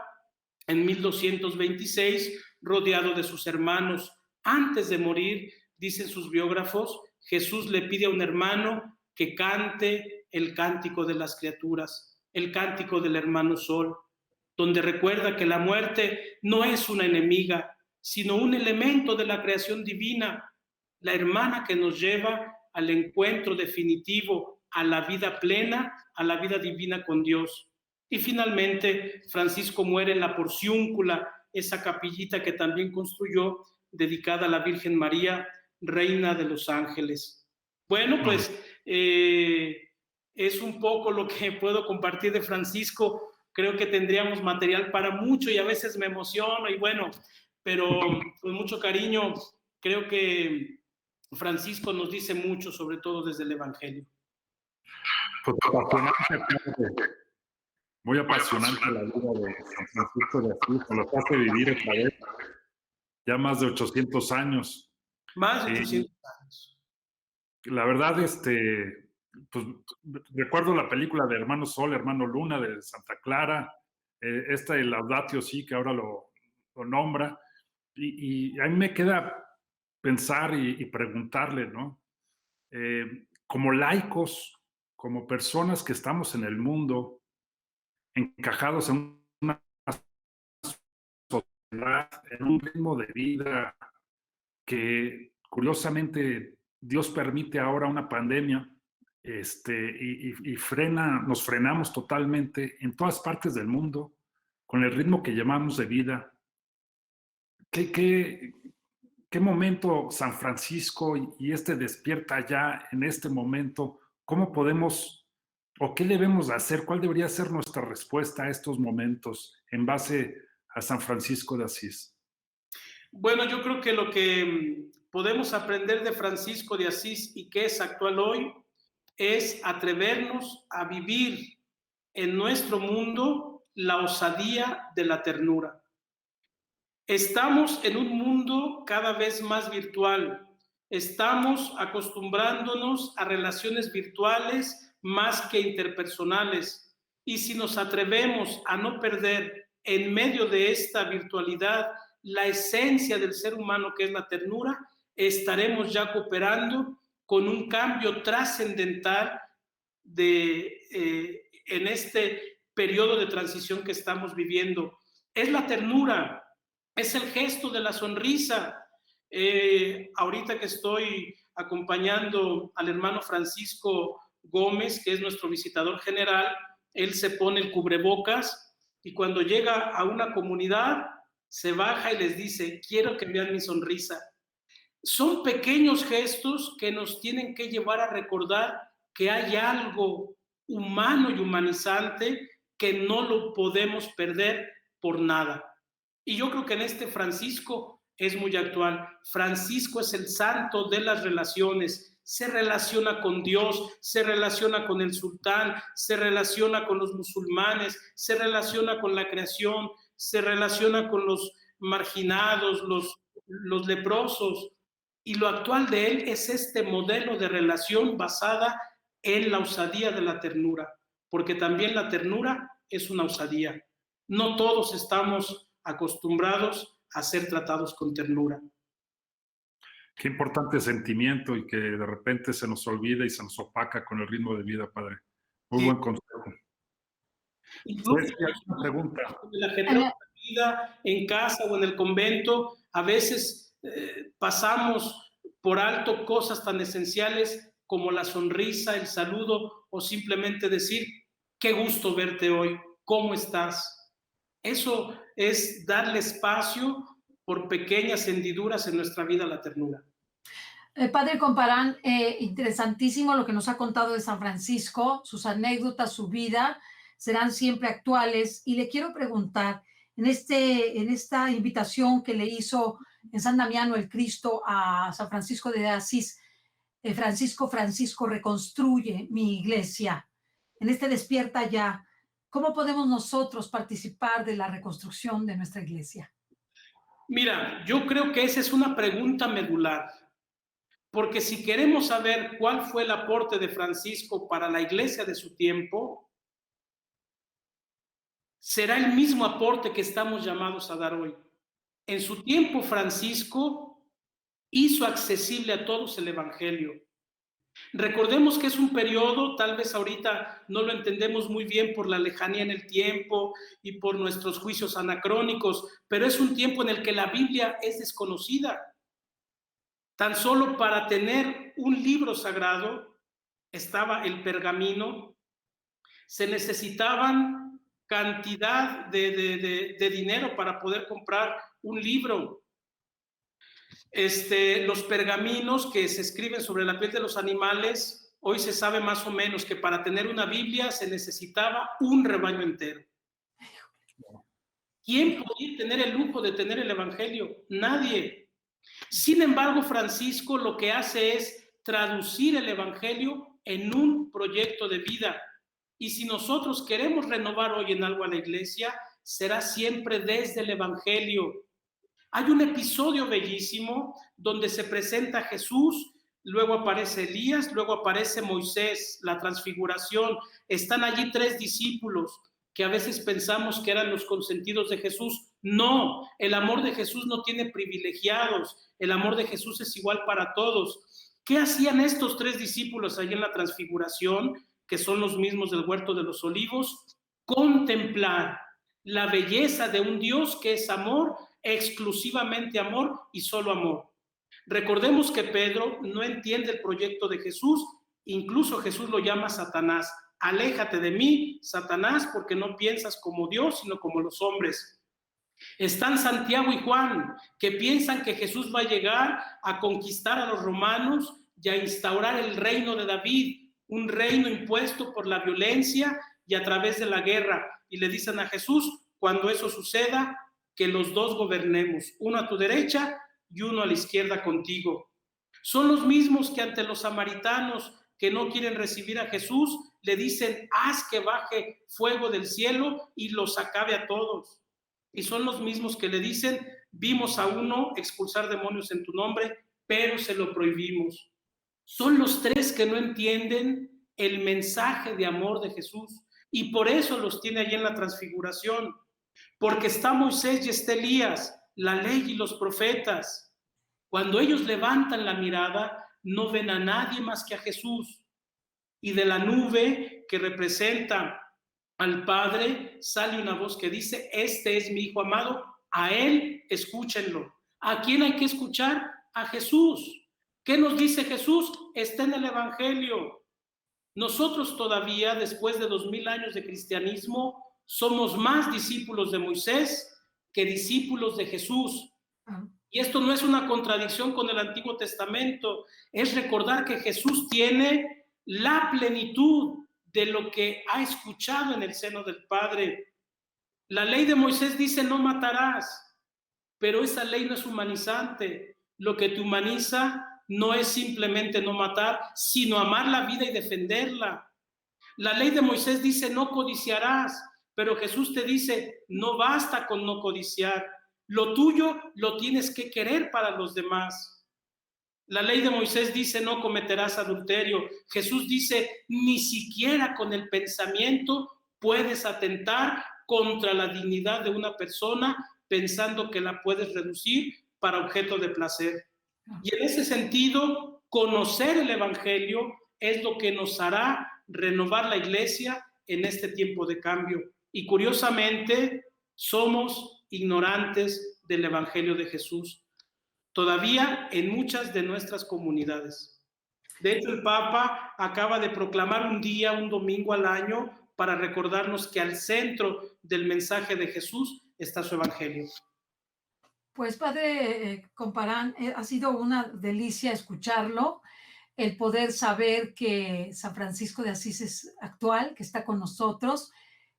en 1226, rodeado de sus hermanos. Antes de morir, dicen sus biógrafos, Jesús le pide a un hermano que cante el cántico de las criaturas, el cántico del hermano Sol, donde recuerda que la muerte no es una enemiga, sino un elemento de la creación divina, la hermana que nos lleva al encuentro definitivo, a la vida plena, a la vida divina con Dios. Y finalmente, Francisco muere en la Porciúncula, esa capillita que también construyó, dedicada a la Virgen María, Reina de los Ángeles. Bueno, pues es un poco lo que puedo compartir de Francisco. Creo que tendríamos material para mucho y a veces me emociono y bueno, pero con mucho cariño, creo que Francisco nos dice mucho, sobre todo desde el Evangelio. Pues apasionante, muy apasionante la vida de San Francisco de Asís, nos lo hace vivir otra vez, ya más de 800 años. Más de 800 años. La verdad, pues recuerdo la película de Hermano Sol, Hermano Luna, de Santa Clara, el Laudatio Si, que ahora lo nombra, y a mí me queda pensar y preguntarle, ¿no? Como laicos, como personas que estamos en el mundo, encajados en una sociedad, en un ritmo de vida que curiosamente Dios permite ahora una pandemia nos frenamos totalmente en todas partes del mundo con el ritmo que llevamos de vida. ¿Qué momento San Francisco y despierta ya en este momento? ¿Cómo podemos o qué debemos hacer? ¿Cuál debería ser nuestra respuesta a estos momentos en base a San Francisco de Asís? Bueno, yo creo que lo que podemos aprender de Francisco de Asís y que es actual hoy es atrevernos a vivir en nuestro mundo la osadía de la ternura. Estamos en un mundo cada vez más virtual. Estamos acostumbrándonos a relaciones virtuales más que interpersonales. Y si nos atrevemos a no perder en medio de esta virtualidad la esencia del ser humano, que es la ternura, estaremos ya cooperando con un cambio trascendental en este periodo de transición que estamos viviendo. Es la ternura, es el gesto de la sonrisa. Ahorita que estoy acompañando al hermano Francisco Gómez, que es nuestro visitador general, él se pone el cubrebocas y cuando llega a una comunidad se baja y les dice: quiero que vean mi sonrisa. Son pequeños gestos que nos tienen que llevar a recordar que hay algo humano y humanizante que no lo podemos perder por nada. Y yo creo que en este Francisco es muy actual. Francisco es el santo de las relaciones. Se relaciona con Dios, se relaciona con el sultán, se relaciona con los musulmanes, se relaciona con la creación, se relaciona con los marginados, los leprosos. Y lo actual de él es este modelo de relación basada en la osadía de la ternura, porque también la ternura es una osadía. No todos estamos acostumbrados a ser tratados con ternura. Qué importante sentimiento y que de repente se nos olvida y se nos opaca con el ritmo de vida, padre. Muy buen consejo. Incluso una pregunta. La vida en casa o en el convento, a veces pasamos por alto cosas tan esenciales como la sonrisa, el saludo o simplemente decir: qué gusto verte hoy, ¿cómo estás? Eso es darle espacio por pequeñas hendiduras en nuestra vida a la ternura. Padre Comparán, interesantísimo lo que nos ha contado de San Francisco, sus anécdotas, su vida, serán siempre actuales. Y le quiero preguntar, en esta invitación que le hizo en San Damiano el Cristo a San Francisco de Asís, Francisco, reconstruye mi iglesia. En este despierta ya, ¿cómo podemos nosotros participar de la reconstrucción de nuestra iglesia? Mira, yo creo que esa es una pregunta medular, porque si queremos saber cuál fue el aporte de Francisco para la iglesia de su tiempo, será el mismo aporte que estamos llamados a dar hoy. En su tiempo, Francisco hizo accesible a todos el evangelio. Recordemos que es un periodo, tal vez ahorita no lo entendemos muy bien por la lejanía en el tiempo y por nuestros juicios anacrónicos, pero es un tiempo en el que la Biblia es desconocida. Tan solo para tener un libro sagrado estaba el pergamino, se necesitaban cantidad de dinero para poder comprar un libro. Los pergaminos que se escriben sobre la piel de los animales, hoy se sabe más o menos que para tener una Biblia se necesitaba un rebaño entero. ¿Quién podía tener el lujo de tener el evangelio? Nadie. Sin embargo, Francisco lo que hace es traducir el evangelio en un proyecto de vida. Y si nosotros queremos renovar hoy en algo a la iglesia, será siempre desde el evangelio. Hay un episodio bellísimo donde se presenta Jesús, luego aparece Elías, luego aparece Moisés, la transfiguración. Están allí 3 discípulos que a veces pensamos que eran los consentidos de Jesús. No, el amor de Jesús no tiene privilegiados, el amor de Jesús es igual para todos. ¿Qué hacían estos 3 discípulos allí en la transfiguración, que son los mismos del Huerto de los Olivos? Contemplar la belleza de un Dios que es amor, exclusivamente amor y solo amor. Recordemos que Pedro no entiende el proyecto de Jesús, incluso Jesús lo llama Satanás. Aléjate de mí, Satanás, porque no piensas como Dios, sino como los hombres. Están Santiago y Juan, que piensan que Jesús va a llegar a conquistar a los romanos y a instaurar el reino de David, un reino impuesto por la violencia y a través de la guerra. Y le dicen a Jesús, cuando eso suceda, que los dos gobernemos, uno a tu derecha y uno a la izquierda contigo. Son los mismos que ante los samaritanos que no quieren recibir a Jesús, le dicen, haz que baje fuego del cielo y los acabe a todos. Y son los mismos que le dicen, vimos a uno expulsar demonios en tu nombre, pero se lo prohibimos. Son los tres que no entienden el mensaje de amor de Jesús y por eso los tiene allí en la transfiguración, porque está Moisés y está Elías, la ley y los profetas. Cuando ellos levantan la mirada, no ven a nadie más que a Jesús. Y de la nube que representa al Padre sale una voz que dice, este es mi Hijo amado, a Él escúchenlo. ¿A quién hay que escuchar? A Jesús. ¿Qué nos dice Jesús? Está en el Evangelio. Nosotros todavía, después de 2000 años de cristianismo, somos más discípulos de Moisés que discípulos de Jesús. Y esto no es una contradicción con el Antiguo Testamento, es recordar que Jesús tiene la plenitud de lo que ha escuchado en el seno del Padre. La ley de Moisés dice no matarás, pero esa ley no es humanizante. Lo que te humaniza no es simplemente no matar, sino amar la vida y defenderla. La ley de Moisés dice no codiciarás, pero Jesús te dice no basta con no codiciar. Lo tuyo lo tienes que querer para los demás. La ley de Moisés dice no cometerás adulterio. Jesús dice ni siquiera con el pensamiento puedes atentar contra la dignidad de una persona pensando que la puedes reducir para objeto de placer. Y en ese sentido, conocer el Evangelio es lo que nos hará renovar la iglesia en este tiempo de cambio. Y curiosamente, somos ignorantes del Evangelio de Jesús, todavía en muchas de nuestras comunidades. De hecho, el Papa acaba de proclamar un día, un domingo al año, para recordarnos que al centro del mensaje de Jesús está su Evangelio. Pues, Padre Comparán, ha sido una delicia escucharlo, el poder saber que San Francisco de Asís es actual, que está con nosotros,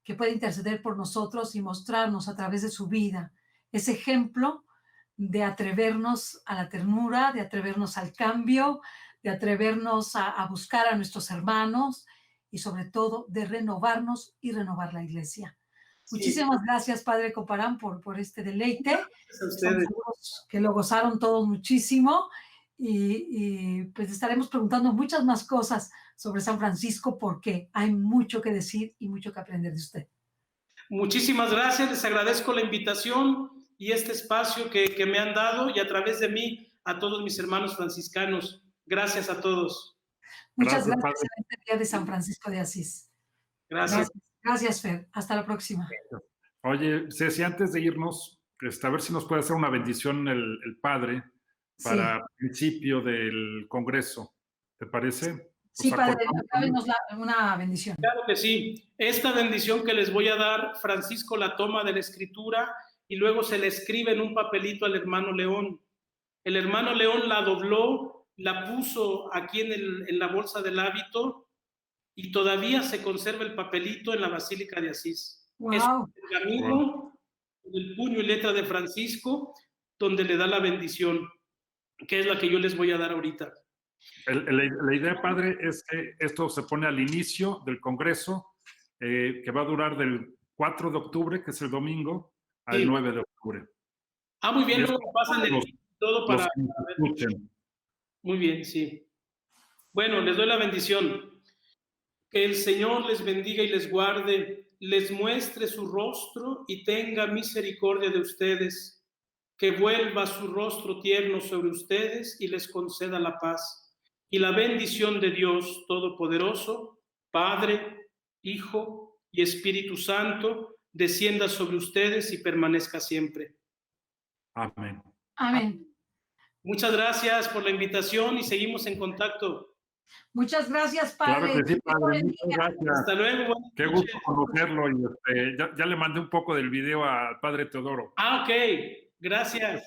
que puede interceder por nosotros y mostrarnos a través de su vida ese ejemplo de atrevernos a la ternura, de atrevernos al cambio, de atrevernos a buscar a nuestros hermanos y sobre todo de renovarnos y renovar la iglesia. Sí. Muchísimas gracias, Padre Comparán, por este deleite. Gracias a ustedes. Que lo gozaron todos muchísimo y pues estaremos preguntando muchas más cosas sobre San Francisco porque hay mucho que decir y mucho que aprender de usted. Muchísimas gracias, les agradezco la invitación y este espacio que me han dado y a través de mí a todos mis hermanos franciscanos. Gracias a todos. Muchas gracias en este día de San Francisco de Asís. Gracias. Gracias, Fer. Hasta la próxima. Oye, Ceci, antes de irnos, a ver si nos puede hacer una bendición el Padre para el principio del Congreso. ¿Te parece? Sí, Padre, háganos una bendición. Claro que sí. Esta bendición que les voy a dar, Francisco la toma de la Escritura y luego se le escribe en un papelito al hermano León. El hermano León la dobló, la puso aquí en la bolsa del hábito y todavía se conserva el papelito en la Basílica de Asís. Wow. Es un pergamino con el puño y letra de Francisco donde le da la bendición, que es la que yo les voy a dar ahorita. La idea, Padre, es que esto se pone al inicio del Congreso, que va a durar del 4 de octubre, que es el domingo, al 9 de octubre. Ah, muy bien, luego pasan todo para... escuchen. Muy bien, sí. Bueno, les doy la bendición. Que el Señor les bendiga y les guarde, les muestre su rostro y tenga misericordia de ustedes. Que vuelva su rostro tierno sobre ustedes y les conceda la paz. Y la bendición de Dios Todopoderoso, Padre, Hijo y Espíritu Santo, descienda sobre ustedes y permanezca siempre. Amén. Amén. Muchas gracias por la invitación y seguimos en contacto. Muchas gracias, padre. Claro que sí, Dios padre. bendiga. Muchas gracias. Hasta luego. Buenas Qué noches. gusto conocerlo y ya le mandé un poco del video al padre Teodoro. Ah, ok. Gracias.